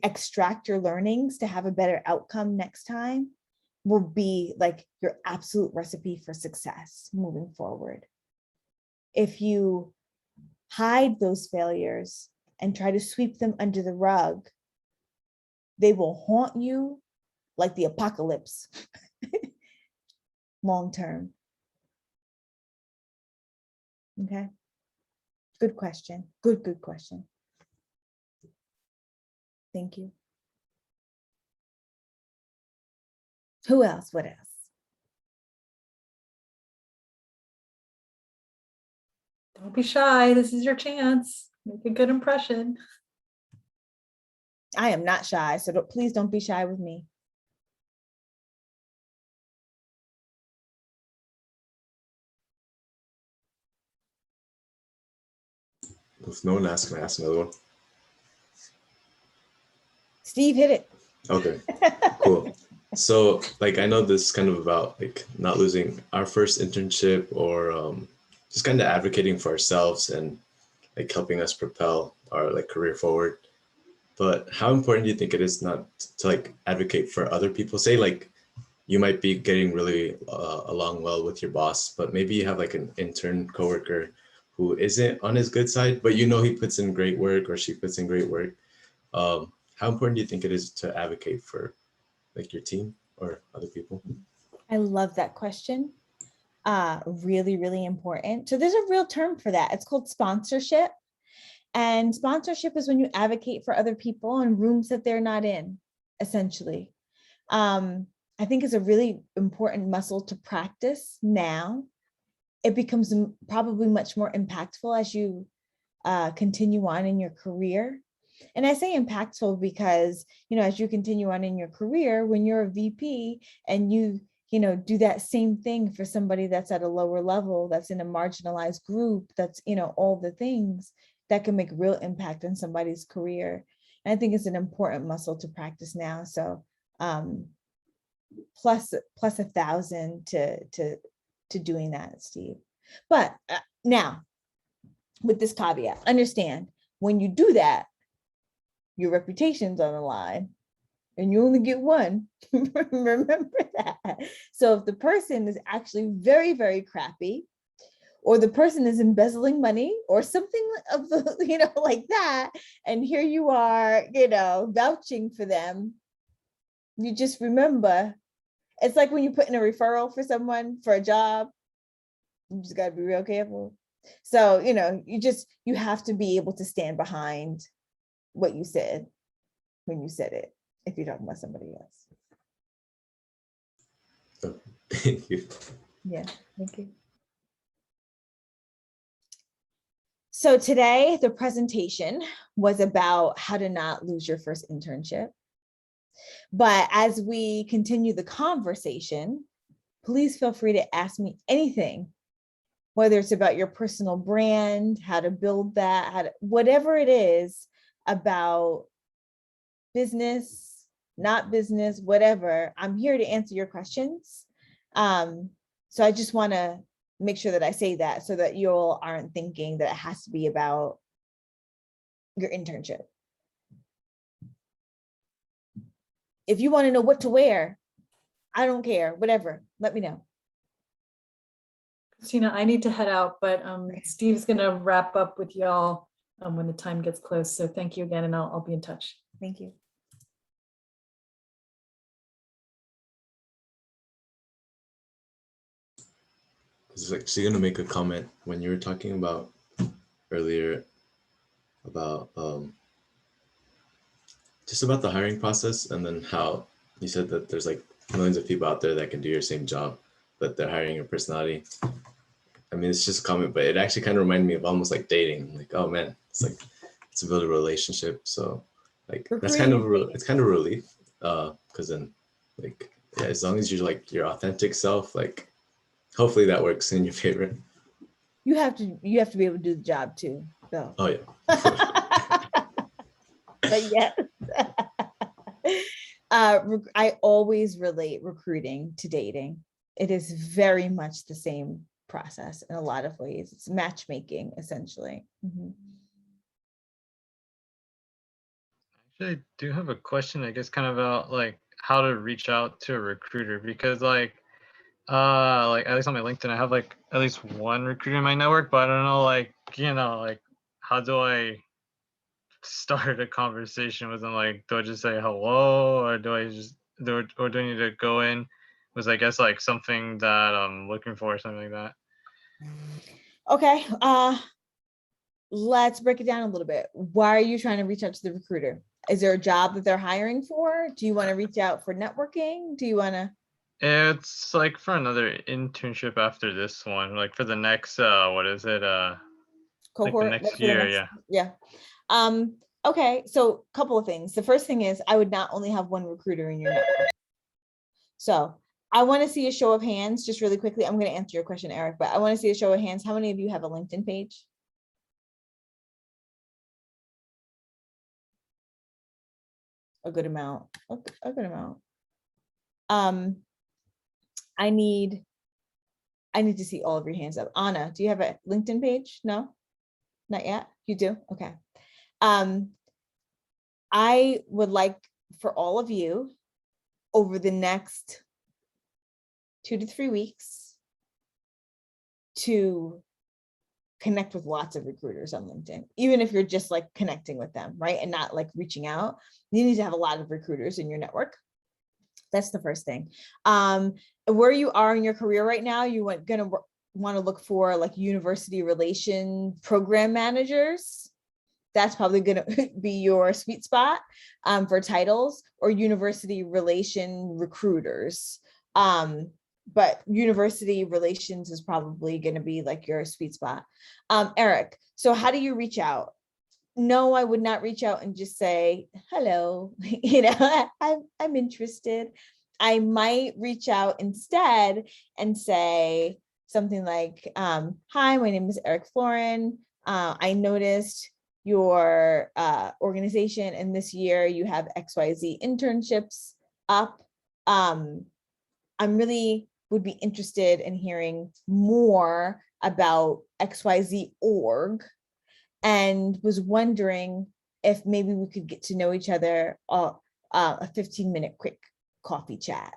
extract your learnings to have a better outcome next time, will be like your absolute recipe for success moving forward. If you hide those failures and try to sweep them under the rug, they will haunt you like the apocalypse long term. Okay. Good question. Good question. Thank you. Who else? What else? Don't be shy. This is your chance. Make a good impression. I am not shy, so please don't be shy with me. If no one asks, can I ask another one? Steve, hit it. Okay, cool. So like, I know this is kind of about like not losing our first internship, or just kind of advocating for ourselves and like helping us propel our like career forward. But how important do you think it is not to like advocate for other people? Say like you might be getting really along well with your boss, but maybe you have like an intern coworker who isn't on his good side, but you know he puts in great work or she puts in great work. How important do you think it is to advocate for like your team or other people? I love that question. Really, really important. So there's a real term for that. It's called sponsorship. And sponsorship is when you advocate for other people in rooms that they're not in, essentially. I think it's a really important muscle to practice now. It becomes probably much more impactful as you continue on in your career. And I say impactful because, as you continue on in your career, when you're a VP and you do that same thing for somebody that's at a lower level, that's in a marginalized group, that's, all the things that can make real impact on somebody's career. And I think it's an important muscle to practice now. So plus 1,000 to doing that, Steve. But now, with this caveat, understand when you do that, your reputation's on the line and you only get one. Remember that. So if the person is actually very, very crappy, or the person is embezzling money or something of the, like that, and here you are, vouching for them, you just remember, it's like when you put in a referral for someone for a job, you just got to be real careful. So, you have to be able to stand behind what you said when you said it, if you're talking about somebody else. Oh, thank you. Yeah, thank you. So today, the presentation was about how to not lose your first internship. But as we continue the conversation, please feel free to ask me anything, whether it's about your personal brand, how to build that, whatever it is about business, not business, whatever. I'm here to answer your questions. So I just want to make sure that I say that so that you all aren't thinking that it has to be about your internship. If you want to know what to wear, I don't care, whatever, let me know. Christina, I need to head out, but Steve's going to wrap up with y'all when the time gets close. So thank you again, and I'll be in touch. Thank you. I was actually going to make a comment when you were talking about earlier about just about the hiring process, and then how you said that there's like millions of people out there that can do your same job, but they're hiring your personality. I mean, it's just a comment, but it actually kind of reminded me of almost like dating. Like, oh man, it's like it's to build a relationship. So like that's kind of it's kind of a relief, because then like, yeah, as long as you're like your authentic self, like hopefully that works in your favor. You have to be able to do the job too. So. Oh yeah. But yeah. I always relate recruiting to dating. It is very much the same process in a lot of ways. It's matchmaking, essentially. Mm-hmm. Actually, I do have a question, I guess, kind of about like how to reach out to a recruiter, because like at least on my LinkedIn, I have like at least one recruiter in my network, but I don't know, like, like how do I start a conversation with them? Like, do I just say hello, or do I need to go in with, I guess, like something that I'm looking for or something like that? Okay, let's break it down a little bit. Why are you trying to reach out to the recruiter? Is there a job that they're hiring for? Do you want to reach out for networking? Do you want to? It's like for another internship after this one, like for the next what is it? Like the Cohort, next like for the year, next, yeah. yeah. Okay, so couple of things. The first thing is I would not only have one recruiter in your network. So I want to see a show of hands just really quickly. I'm going to answer your question, Eric, but I want to see a show of hands. How many of you have a LinkedIn page? A good amount. A good amount. I need to see all of your hands up. Anna, do you have a LinkedIn page? No, not yet. You do? Okay. I would like for all of you over the next 2 to 3 weeks to connect with lots of recruiters on LinkedIn, even if you're just like connecting with them, right? And not like reaching out. You need to have a lot of recruiters in your network. That's the first thing. Where you are in your career right now, you want to look for like university relation program managers. That's probably going to be your sweet spot for titles, or university relation recruiters. But university relations is probably going to be like your sweet spot. Eric, so how do you reach out? No, I would not reach out and just say, hello, I'm interested. I might reach out instead and say something like, hi, my name is Eric Florin. I noticed your organization, and this year you have XYZ internships up. I'm really would be interested in hearing more about XYZ org, and was wondering if maybe we could get to know each other, a 15-minute quick coffee chat.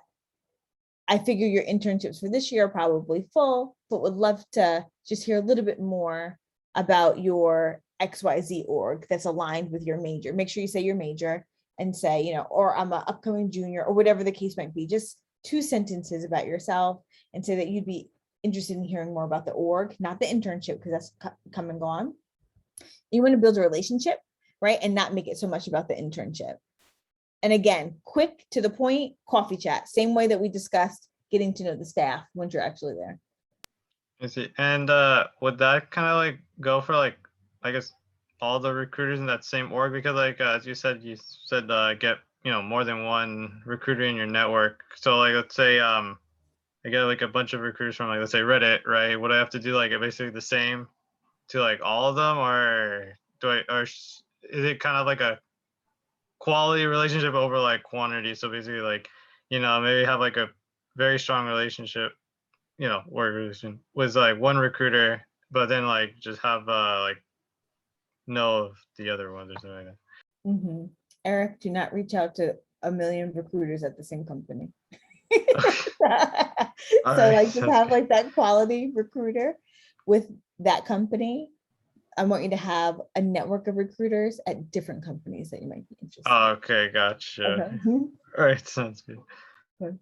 I figure your internships for this year are probably full, but would love to just hear a little bit more about your XYZ org that's aligned with your major. Make sure you say your major and say, or I'm an upcoming junior, or whatever the case might be. Just 2 sentences about yourself and say that you'd be interested in hearing more about the org, not the internship, because that's come and gone. You want to build a relationship, right? And not make it so much about the internship. And again, quick to the point, coffee chat, same way that we discussed getting to know the staff once you're actually there. I see. And would that kind of like go for like, I guess, all the recruiters in that same org? Because like, as you said get, more than one recruiter in your network. So like, let's say I get like a bunch of recruiters from like, let's say Reddit, right? Would I have to do like basically the same to like all of them, or is it kind of like a quality relationship over like quantity? So basically like, maybe have like a very strong relationship, work relation with like one recruiter, but then like just have like know of the other ones or something like that. Mm-hmm. Eric, do not reach out to a million recruiters at the same company. So like just have like that quality recruiter with that company. I want you to have a network of recruiters at different companies that you might be interested in. Okay, gotcha. Okay. All right, sounds good. Good.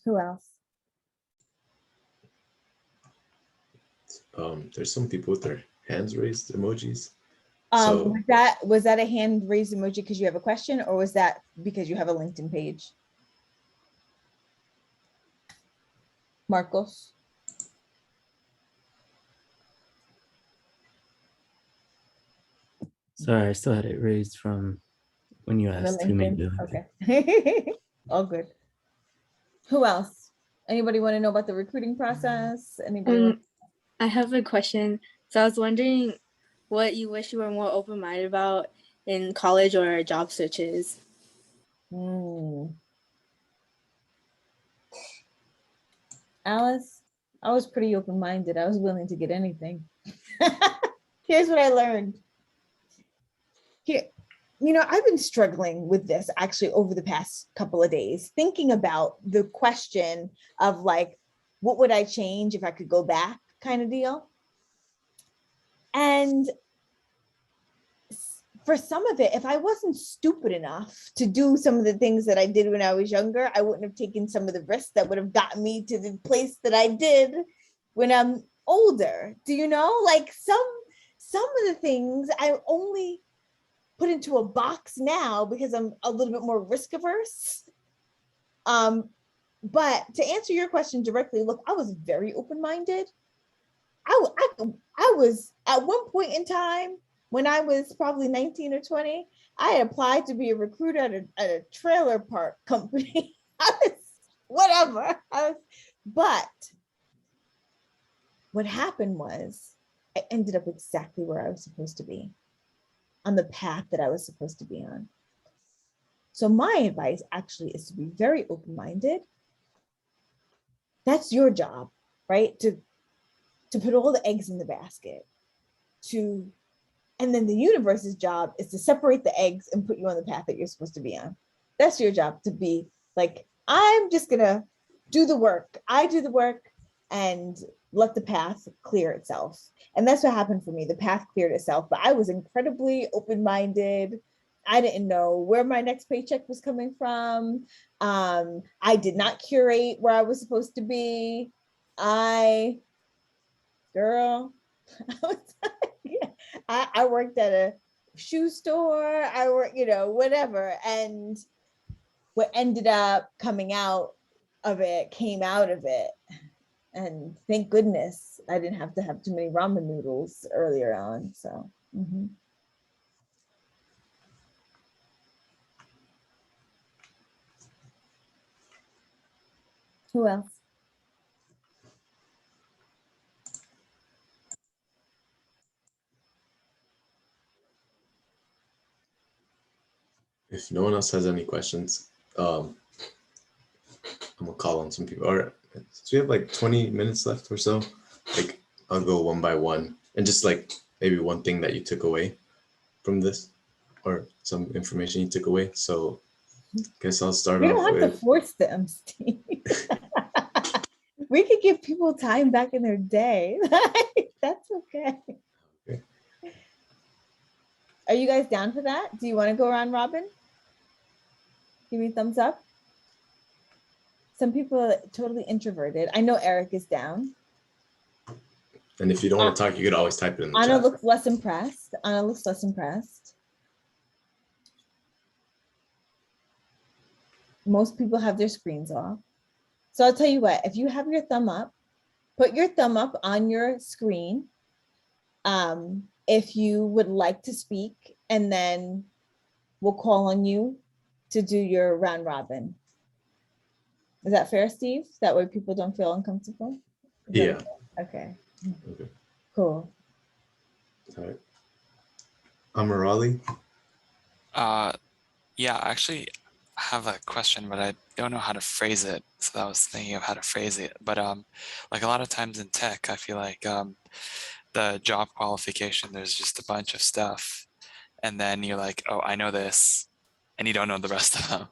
Who else? There's some people with their hands raised emojis. Was that a hand raised emoji because you have a question, or was that because you have a LinkedIn page? Marcos. Sorry, I still had it raised from when you asked who made the LinkedIn. Okay. All good. Who else? Anybody want to know about the recruiting process? Anybody? I have a question. So I was wondering what you wish you were more open-minded about in college or job searches. Alice, I was pretty open-minded. I was willing to get anything. Here's what I learned. Here, I've been struggling with this actually over the past couple of days, thinking about the question of like, what would I change if I could go back kind of deal? And for some of it, if I wasn't stupid enough to do some of the things that I did when I was younger, I wouldn't have taken some of the risks that would have gotten me to the place that I did when I'm older. Do you know? Like some of the things I only put into a box now because I'm a little bit more risk averse. But to answer your question directly, look, I was very open-minded. I was at one point in time when I was probably 19 or 20, I had applied to be a recruiter at a trailer park company. I was whatever. But what happened was I ended up exactly where I was supposed to be, on the path that I was supposed to be on. So my advice actually is to be very open-minded. That's your job, right? To put all the eggs in the basket, and then the universe's job is to separate the eggs and put you on the path that you're supposed to be on. That's your job, to be like, I'm just gonna do the work. I do the work and let the path clear itself. And that's what happened for me. The path cleared itself, but I was incredibly open-minded. I didn't know where my next paycheck was coming from. I did not curate where I was supposed to be. Girl, I worked at a shoe store. I worked, whatever. And what ended up coming out of it came out of it. And thank goodness I didn't have to have too many ramen noodles earlier on. So. Who else? If no one else has any questions, I'm gonna call on some people. All right, so we have like 20 minutes left or so. Like, I'll go one by one, and just like maybe one thing that you took away from this, or some information you took away. So, I guess I'll start off with. We don't have to force them, Steve. We could give people time back in their day. That's okay. Okay. Are you guys down for that? Do you want to go around robin? Give me a thumbs up. Some people are totally introverted. I know Eric is down. And if you don't want to talk, you could always type it in the Anna chat. looks less impressed. Anna looks less impressed. Most people have their screens off. So I'll tell you what, if you have your thumb up, put your thumb up on your screen. If you would like to speak, and then we'll call on you to do your round robin. Is that fair, Steve? That way people don't feel uncomfortable? Yeah. Okay. Okay. Cool. All right. Amarali? Yeah, actually, I have a question, but I don't know how to phrase it. So I was thinking of how to phrase it. But like a lot of times in tech, I feel like the job qualification, there's just a bunch of stuff. And then you're like, oh, I know this. And you don't know the rest of them.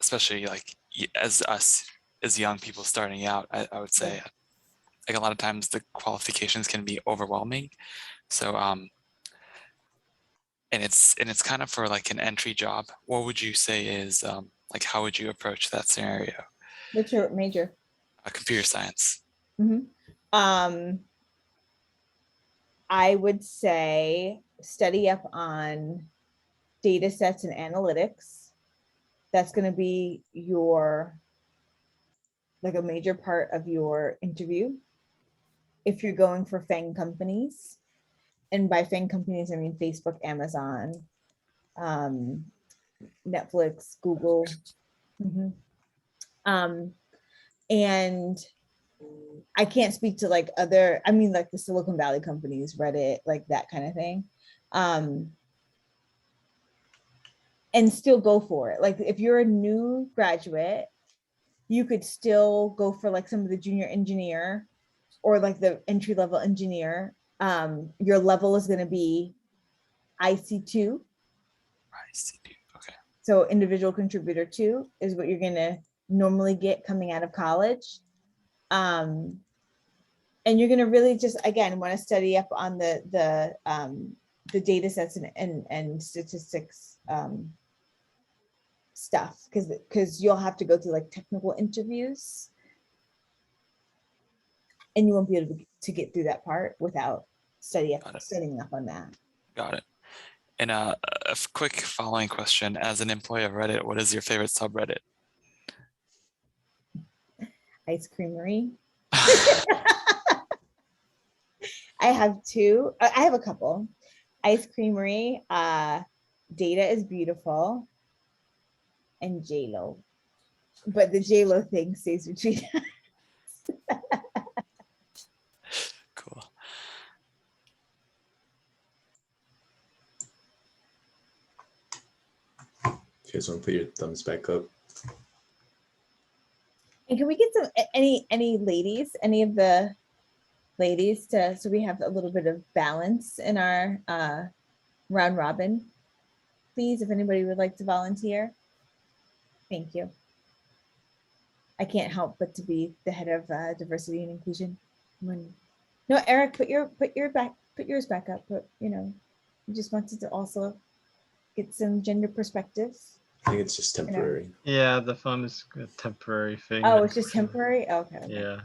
Especially like as us, as young people starting out, I would say like a lot of times the qualifications can be overwhelming. So and it's kind of for like an entry job. What would you say is like, how would you approach that scenario? What's your major? Computer science. I would say study up on data sets and analytics. That's going to be like a major part of your interview. If you're going for FANG companies, and by FANG companies, I mean Facebook, Amazon, Netflix, Google. And I can't speak to like other, I mean like the Silicon Valley companies, Reddit, like that kind of thing. And still go for it. Like if you're a new graduate, you could still go for like some of the junior engineer or like the entry-level engineer. Your level is going to be IC2. Okay. So individual contributor 2 is what you're going to normally get coming out of college. And you're going to really just, again, want to study up on the data sets and statistics stuff, because you'll have to go through like technical interviews, and you won't be able to get through that part without studying up on that. Got it. And a quick following question: as an employee of Reddit, what is your favorite subreddit? Ice creamery. I have two. I have a couple. Ice creamery. Data is beautiful. And J-Lo. But the J-Lo thing stays between us. Cool. If you guys want to put your thumbs back up. And can we get some any ladies, any of the ladies to, so we have a little bit of balance in our round robin, please, if anybody would like to volunteer. Thank you. I can't help but to be the head of diversity and inclusion. No, Eric, put yours back up. But you know, we just wanted to also get some gender perspectives. I think it's just temporary. Yeah, the phone is a temporary thing. Oh, it's just temporary? Okay. Yeah.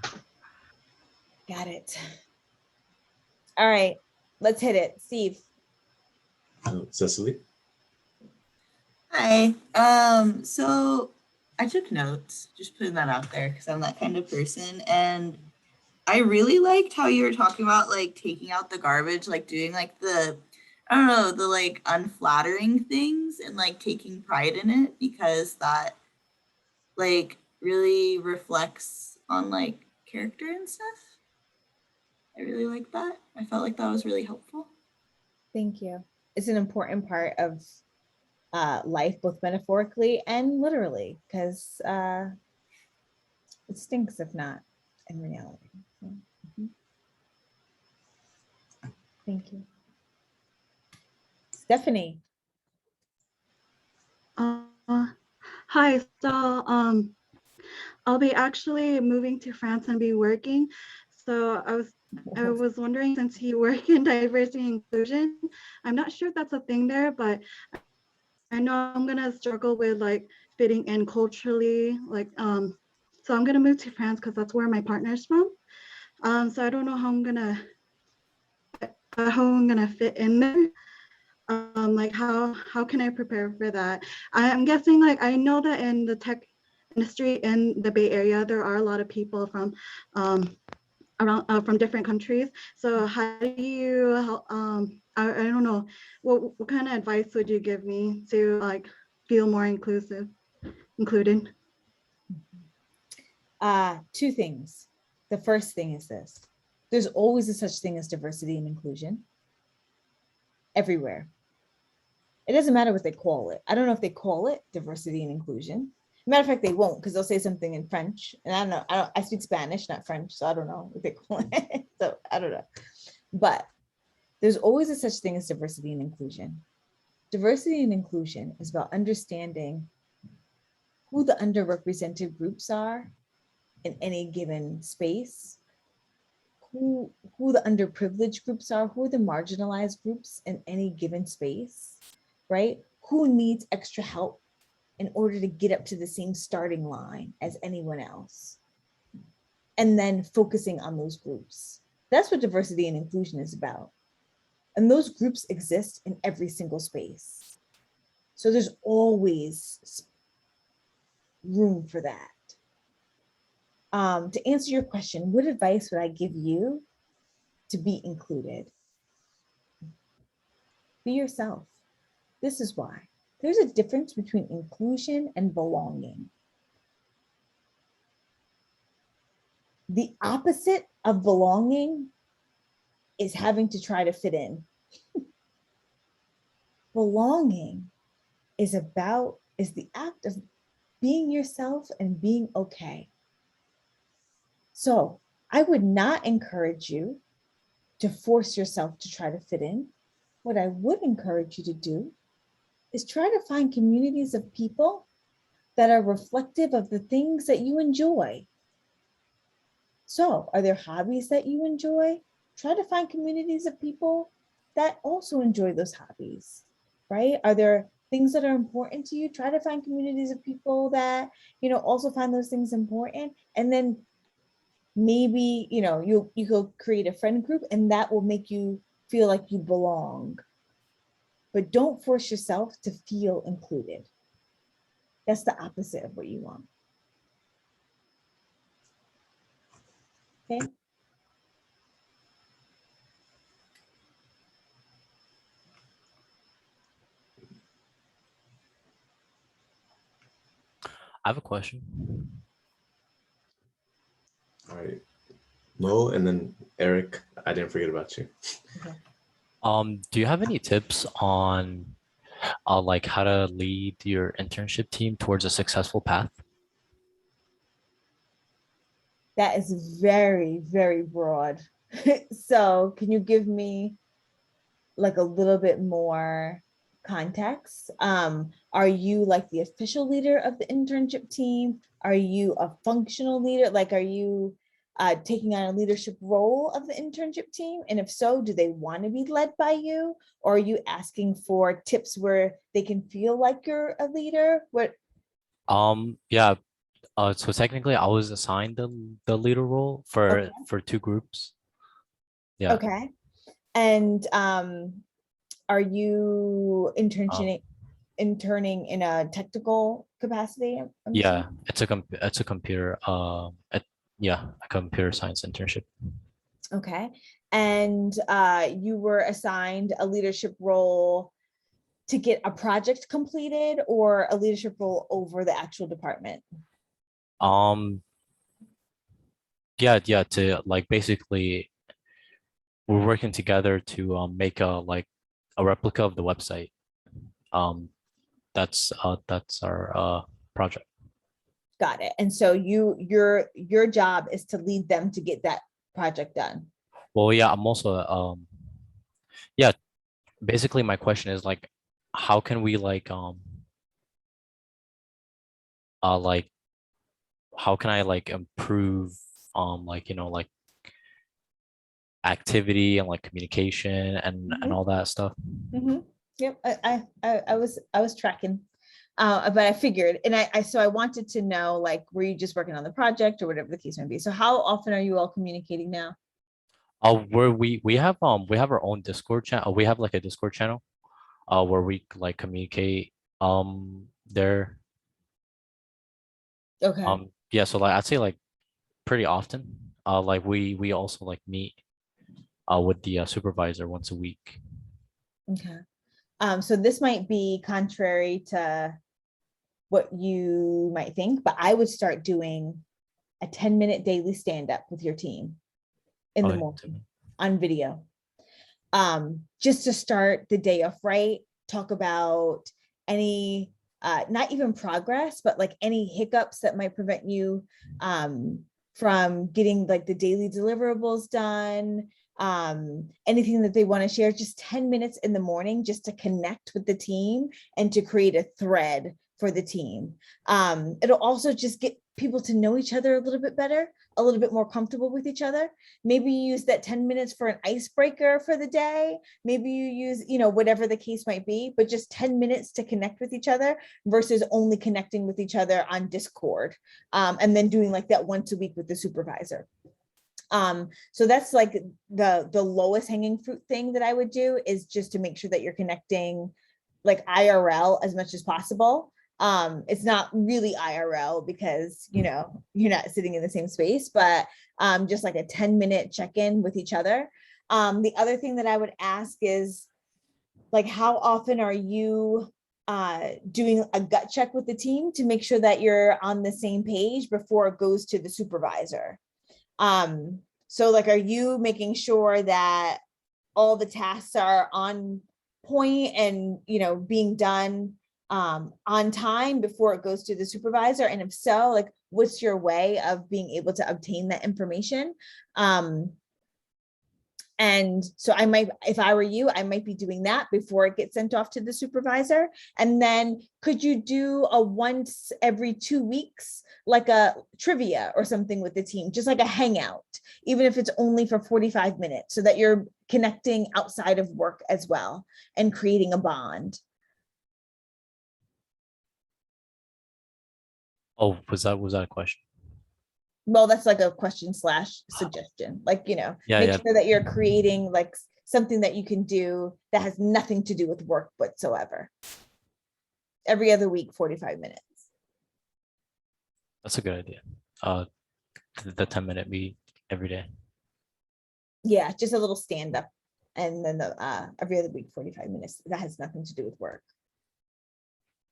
Got it. All right, let's hit it. Steve. Cecily? Hi. So I took notes, just putting that out there because I'm that kind of person. And I really liked how you were talking about like taking out the garbage, like doing like the, I don't know, the like unflattering things and like taking pride in it, because that like really reflects on like character and stuff. I really like that. I felt like that was really helpful. Thank you. It's an important part of life, both metaphorically and literally, because it stinks if not in reality. So, Thank you. Stephanie. Hi, so I'll be actually moving to France and be working. So I was wondering, since you work in diversity and inclusion, I'm not sure if that's a thing there, but I know I'm gonna struggle with like fitting in culturally, like so I'm gonna move to France because that's where my partner's from. So I don't know how I'm gonna fit in there. Like how can I prepare for that? I'm guessing, like, I know that in the tech industry in the Bay Area, there are a lot of people from around from different countries. So how do you help, I don't know, what kind of advice would you give me to like feel more included? Two things. The first thing is this: there's always a such thing as diversity and inclusion everywhere. It doesn't matter what they call it. I don't know if they call it diversity and inclusion. Matter of fact, they won't, because they'll say something in French. And I don't know, I speak Spanish, not French, so I don't know what they call it. So I don't know. But there's always a such thing as diversity and inclusion. Diversity and inclusion is about understanding who the underrepresented groups are in any given space, who the underprivileged groups are, who are the marginalized groups in any given space, right? Who needs extra help in order to get up to the same starting line as anyone else? And then focusing on those groups. That's what diversity and inclusion is about. And those groups exist in every single space. So there's always room for that. To answer your question, what advice would I give you to be included? Be yourself. This is why. There's a difference between inclusion and belonging. The opposite of belonging is having to try to fit in. Belonging is the act of being yourself and being okay. So I would not encourage you to force yourself to try to fit in. What I would encourage you to do is try to find communities of people that are reflective of the things that you enjoy. So are there hobbies that you enjoy? Try to find communities of people that also enjoy those hobbies, right? Are there things that are important to you? Try to find communities of people that, also find those things important. And then maybe, you go create a friend group, and that will make you feel like you belong. but don't force yourself to feel included. That's the opposite of what you want. Okay. I have a question. All right. Mo, and then Eric, I didn't forget about you. Okay. Do you have any tips on like how to lead your internship team towards a successful path? That is very, very broad. So can you give me like a little bit more context? Are you like the official leader of the internship team? Are you a functional leader? Like, are you taking on a leadership role of the internship team? And if so, do they want to be led by you? Or are you asking for tips where they can feel like you're a leader? What? Yeah. So technically I was assigned the leader role for Okay. 2 groups. Yeah. Okay. And are you interning in a technical capacity? I'm Yeah, assuming? it's a computer yeah, a computer science internship. Okay. And you were assigned a leadership role to get a project completed, or a leadership role over the actual department? Yeah, to like basically we're working together to make a replica of the website. That's our project. Got it. And so your job is to lead them to get that project done. Well, yeah, I'm also yeah, basically my question is like, how can we like how can I like improve like, you know, like activity and like communication and all that stuff? Mm-hmm. Yep, I was tracking, but I figured, and so I wanted to know, like, were you just working on the project or whatever the case may be? So how often are you all communicating now? Where we have our own Discord channel. We have like a Discord channel where we like communicate there. Okay. Yeah, so like I'd say like pretty often. Like we also like meet with the supervisor once a week. Okay. So this might be contrary to what you might think, but I would start doing a 10-minute daily stand-up with your team in the morning on video. Just to start the day off right, talk about any not even progress, but like any hiccups that might prevent you from getting like the daily deliverables done, anything that they want to share. Just 10 minutes in the morning just to connect with the team and to create a thread for the team. It'll also just get people to know each other a little bit better, a little bit more comfortable with each other. Maybe you use that 10 minutes for an icebreaker for the day. Maybe you use, you know, whatever the case might be, but just 10 minutes to connect with each other versus only connecting with each other on Discord, and then doing like that once a week with the supervisor. So that's like the lowest hanging fruit thing that I would do, is just to make sure that you're connecting like IRL as much as possible. It's not really IRL because, you know, you're not sitting in the same space, but just like a 10-minute check-in with each other. The other thing that I would ask is, like, how often are you doing a gut check with the team to make sure that you're on the same page before it goes to the supervisor? So like, are you making sure that all the tasks are on point and, you know, being done on time before it goes to the supervisor? And if so, like, what's your way of being able to obtain that information? And so I might, if I were you, I might be doing that before it gets sent off to the supervisor. And then could you do a once every 2 weeks, like a trivia or something with the team, just like a hangout, even if it's only for 45 minutes, so that you're connecting outside of work as well and creating a bond? Oh, was that a question? Well, that's like a question / suggestion, like, you know, Yeah, make yeah. sure that you're creating like something that you can do that has nothing to do with work whatsoever. Every other week, 45 minutes. That's a good idea. The 10-minute meet every day. Yeah, just a little stand up. And then the every other week, 45 minutes. That has nothing to do with work.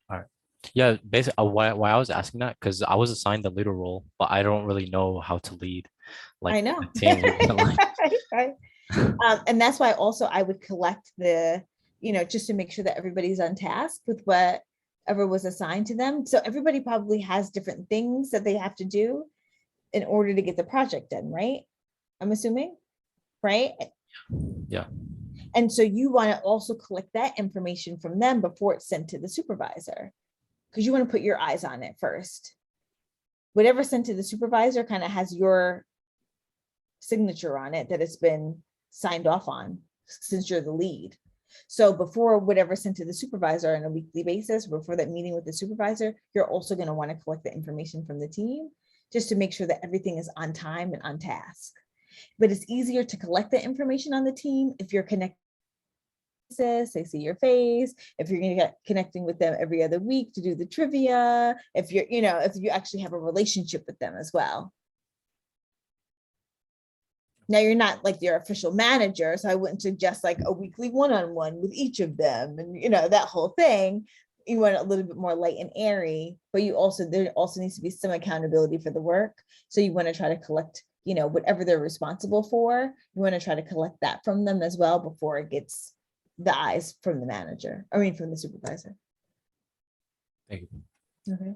All right. Yeah, basically, why I was asking that, because I was assigned the leader role, but I don't really know how to lead like I know. a team. Right. And that's why also I would collect the, just to make sure that everybody's on task with whatever was assigned to them. So everybody probably has different things that they have to do in order to get the project done, right? I'm assuming, right? Yeah. And so you want to also collect that information from them before it's sent to the supervisor, because you want to put your eyes on it first. Whatever's sent to the supervisor kind of has your signature on it, that it's been signed off on since you're the lead. So before whatever's sent to the supervisor on a weekly basis, before that meeting with the supervisor, you're also going to want to collect the information from the team just to make sure that everything is on time and on task. But it's easier to collect the information on the team if you're connected. They see your face, if you're going to get connecting with them every other week to do the trivia, if you're, if you actually have a relationship with them as well. Now you're not like their official manager, so I wouldn't suggest like a weekly one-on-one with each of them and that whole thing. You want it a little bit more light and airy, but there also needs to be some accountability for the work. So you want to try to collect, whatever they're responsible for, you want to try to collect that from them as well before it gets the eyes from the manager, from the supervisor. Thank you. Okay.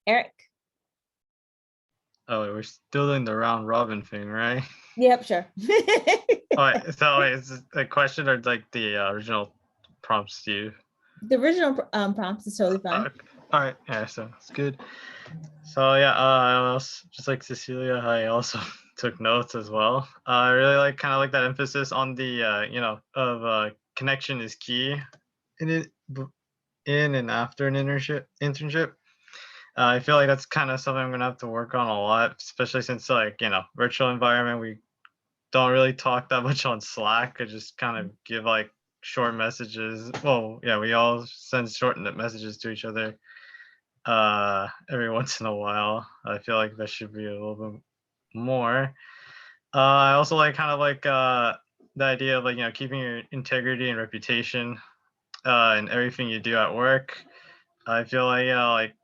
Eric. Oh, wait, we're still doing the round robin thing, right? Yep, sure. All right, so is this a question or like the original prompts to you? The original prompts is totally fine. All right, yeah, so it's good. So yeah, I also, just like Cecilia, I also took notes as well. I really like kind of like that emphasis on the connection is key in and after an internship. I feel like that's kind of something I'm gonna have to work on a lot, especially since virtual environment, we don't really talk that much on Slack. I just kind of give like short messages. Well, yeah, we all send short messages to each other every once in a while. I feel like that should be a little bit more. I also like kind of like the idea of like keeping your integrity and reputation in everything you do at work. I feel like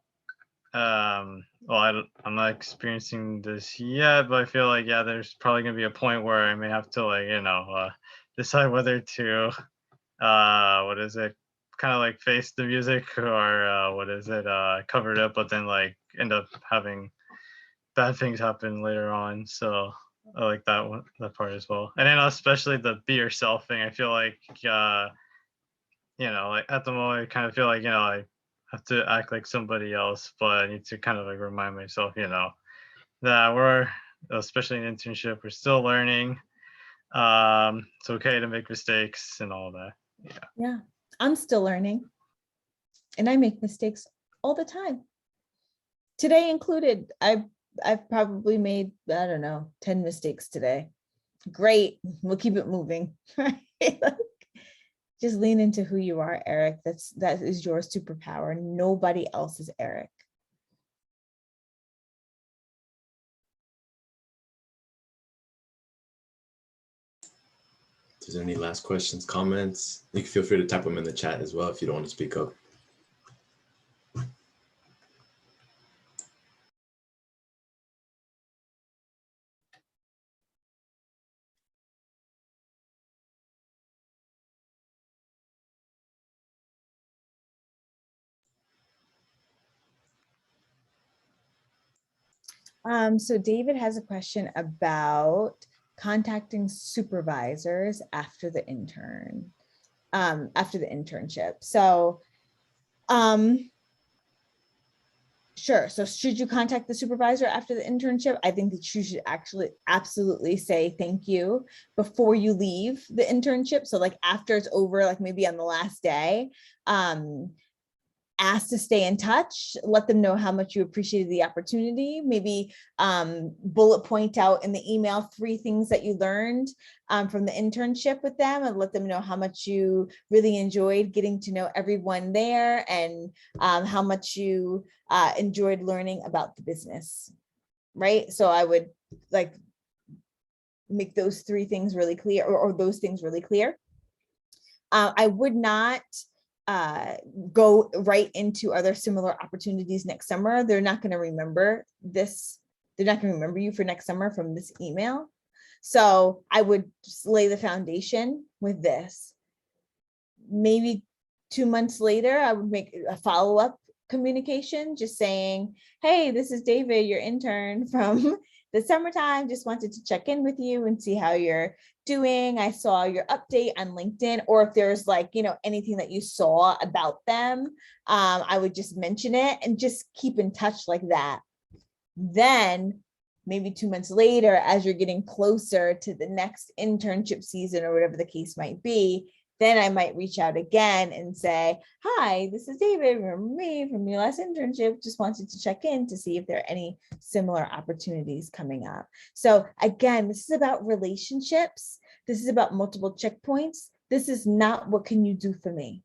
well, I'm not experiencing this yet, but I feel like there's probably gonna be a point where I may have to decide whether to what is it, kind of like face the music or cover it up, but then like end up having bad things happen later on. So I like that part as well. And then especially the be yourself thing. I feel like like at the moment I kind of feel like I have to act like somebody else, but I need to kind of like remind myself that we're, especially in internship, we're still learning. It's okay to make mistakes and all that. Yeah, I'm still learning and I make mistakes all the time. Today included. I've probably made, I don't know, 10 mistakes today. Great, we'll keep it moving. Just lean into who you are, Eric. That is your superpower. Nobody else is Eric. Is there any last questions, comments? You can feel free to type them in the chat as well if you don't want to speak up. So David has a question about contacting supervisors after the internship. So, sure. So should you contact the supervisor after the internship? I think that you should actually absolutely say thank you before you leave the internship. So like after it's over, like maybe on the last day, ask to stay in touch, let them know how much you appreciated the opportunity, maybe bullet point out in the email 3 things that you learned from the internship with them, and let them know how much you really enjoyed getting to know everyone there, and how much you enjoyed learning about the business, right? So I would like make those 3 things really clear, or those things really clear. I would not go right into other similar opportunities next summer. They're not going to remember this. They're not going to remember you for next summer from this email. So I would just lay the foundation with this. Maybe 2 months later, I would make a follow-up communication, just saying, hey, this is David, your intern from the summertime. Just wanted to check in with you and see how you're doing. I saw your update on LinkedIn, or if there's like, you know, anything that you saw about them, I would just mention it and just keep in touch like that. Then maybe 2 months later, as you're getting closer to the next internship season or whatever the case might be, then I might reach out again and say, hi, this is David, remember me from your last internship, just wanted to check in to see if there are any similar opportunities coming up. So again, this is about relationships. This is about multiple checkpoints. This is not what can you do for me,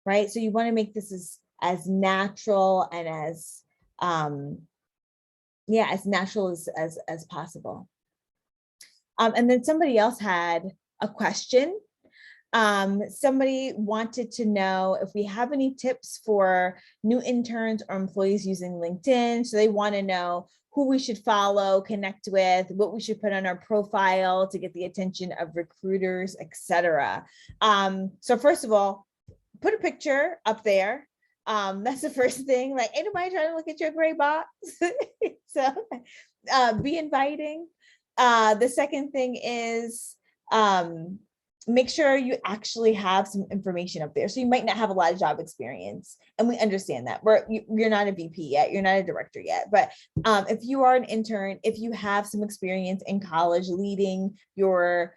right? So you want to make this as natural and as, as natural as possible. And then somebody else had a question. Somebody wanted to know if we have any tips for new interns or employees using LinkedIn. So they want to know who we should follow, connect with, what we should put on our profile to get the attention of recruiters, etc. So first of all, put a picture up there. That's the first thing. Like, ain't nobody trying to look at your gray box. So be inviting. The second thing is, make sure you actually have some information up there. So you might not have a lot of job experience, and we understand that. You're not a VP yet, you're not a director yet, but if you are an intern, if you have some experience in college leading your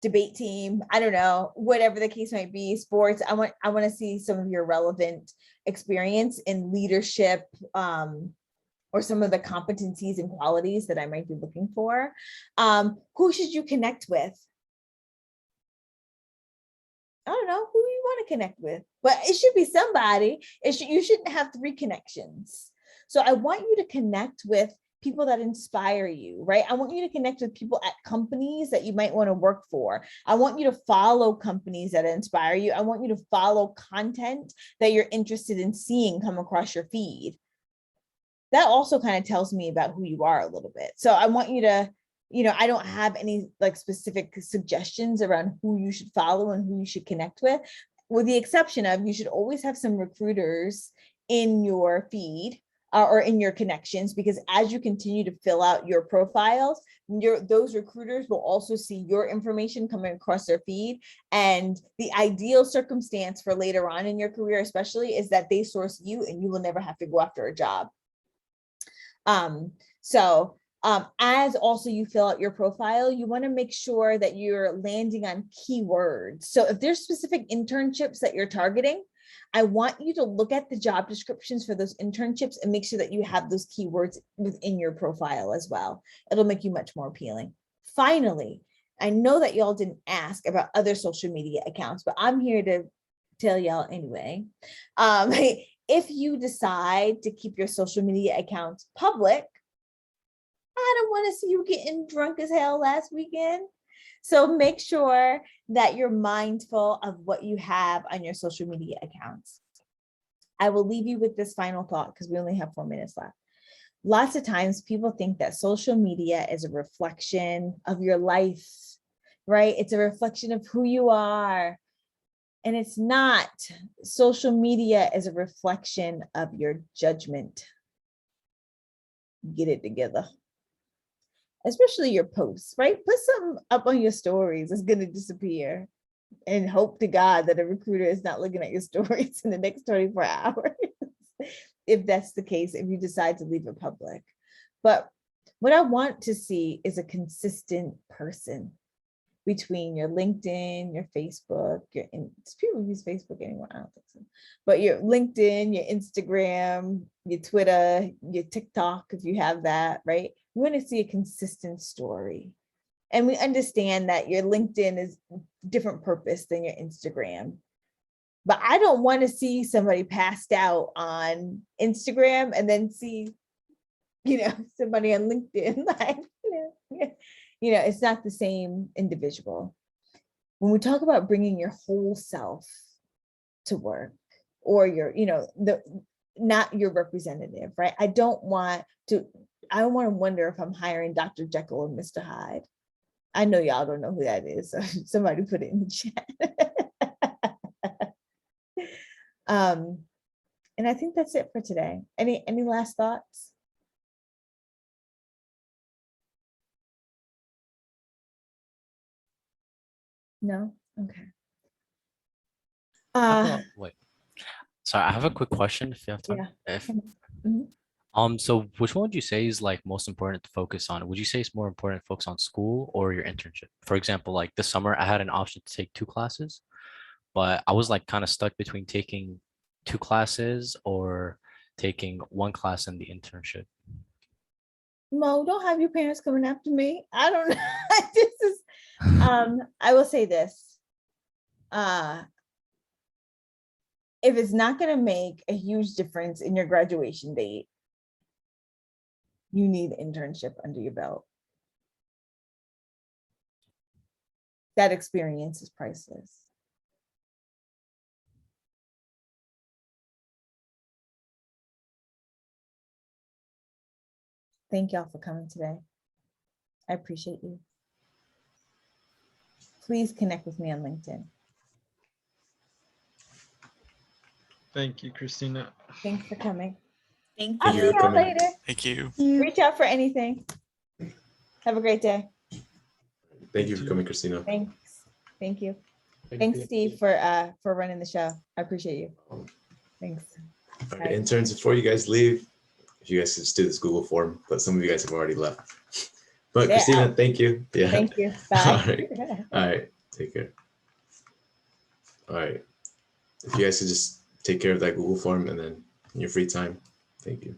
debate team, I don't know, whatever the case might be, sports, I want to see some of your relevant experience in leadership, or some of the competencies and qualities that I might be looking for. Who should you connect with? I don't know who you want to connect with, but it should be somebody. You shouldn't have 3 connections. So I want you to connect with people that inspire you, right? I want you to connect with people at companies that you might want to work for. I want you to follow companies that inspire you. I want you to follow content that you're interested in seeing come across your feed. That also kind of tells me about who you are a little bit. So I want you to, I don't have any like specific suggestions around who you should follow and who you should connect with the exception of you should always have some recruiters in your feed or in your connections, because as you continue to fill out your profiles, those recruiters will also see your information coming across their feed. And the ideal circumstance for later on in your career, especially, is that they source you and you will never have to go after a job. As also you fill out your profile, you want to make sure that you're landing on keywords. So if there's specific internships that you're targeting, I want you to look at the job descriptions for those internships and make sure that you have those keywords within your profile as well. It'll make you much more appealing. Finally, I know that y'all didn't ask about other social media accounts, but I'm here to tell y'all anyway. If you decide to keep your social media accounts public, I don't want to see you getting drunk as hell last weekend. So make sure that you're mindful of what you have on your social media accounts. I will leave you with this final thought because we only have 4 minutes left. Lots of times people think that social media is a reflection of your life, right? It's a reflection of who you are. And it's not. Social media is a reflection of your judgment. Get it together. Especially your posts, right? Put something up on your stories. It's going to disappear. And hope to God that a recruiter is not looking at your stories in the next 24 hours. If that's the case, if you decide to leave it public. But what I want to see is a consistent person. between your LinkedIn, your Facebook, people use Facebook anymore, I don't think so. But your LinkedIn, your Instagram, your Twitter, your TikTok, if you have that, right? We want to see a consistent story. And we understand that your LinkedIn is different purpose than your Instagram. But I don't want to see somebody passed out on Instagram and then see, somebody on LinkedIn, like, it's not the same individual. When we talk about bringing your whole self to work, or not your representative, right? I don't want to wonder if I'm hiring Dr. Jekyll and Mr. Hyde. I know y'all don't know who that is, so somebody put it in the chat. And I think that's it for today. Any last thoughts? No? Okay. Wait. Sorry, I have a quick question if you have time. Yeah. So which one would you say is like most important to focus on? Would you say it's more important to focus on school or your internship? For example, like this summer, I had an option to take 2 classes, but I was like kind of stuck between taking 2 classes or taking 1 class in the internship. Mo, don't have your parents coming after me. I don't know. This is, I will say this. If it's not going to make a huge difference in your graduation date, you need an internship under your belt. That experience is priceless. Thank y'all for coming today. I appreciate you. Please connect with me on LinkedIn. Thank you, Christina. Thanks for coming. Thank I'll see y'all later. Thank you. Reach out for anything. Have a great day. Thank you for coming, Christina. Thanks. Thank you. Thanks, Steve, for running the show. I appreciate you. Thanks. All right, interns, before you guys leave, if you guys could just do this Google form, but some of you guys have already left. But They're Christina, out. thank you. Yeah. Thank you. All Bye. right. All right. Take care. All right. If you guys could just take care of that Google form and then in your free time. Thank you.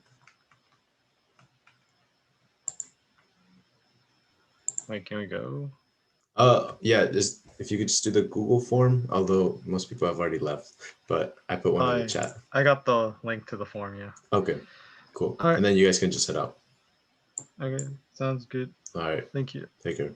Wait, can we go? Yeah, just if you could just do the Google form, although most people have already left, but I put one in the chat. I got the link to the form, yeah. Okay, cool. All right. And then you guys can just head out. Okay, sounds good. All right. Thank you. Take care.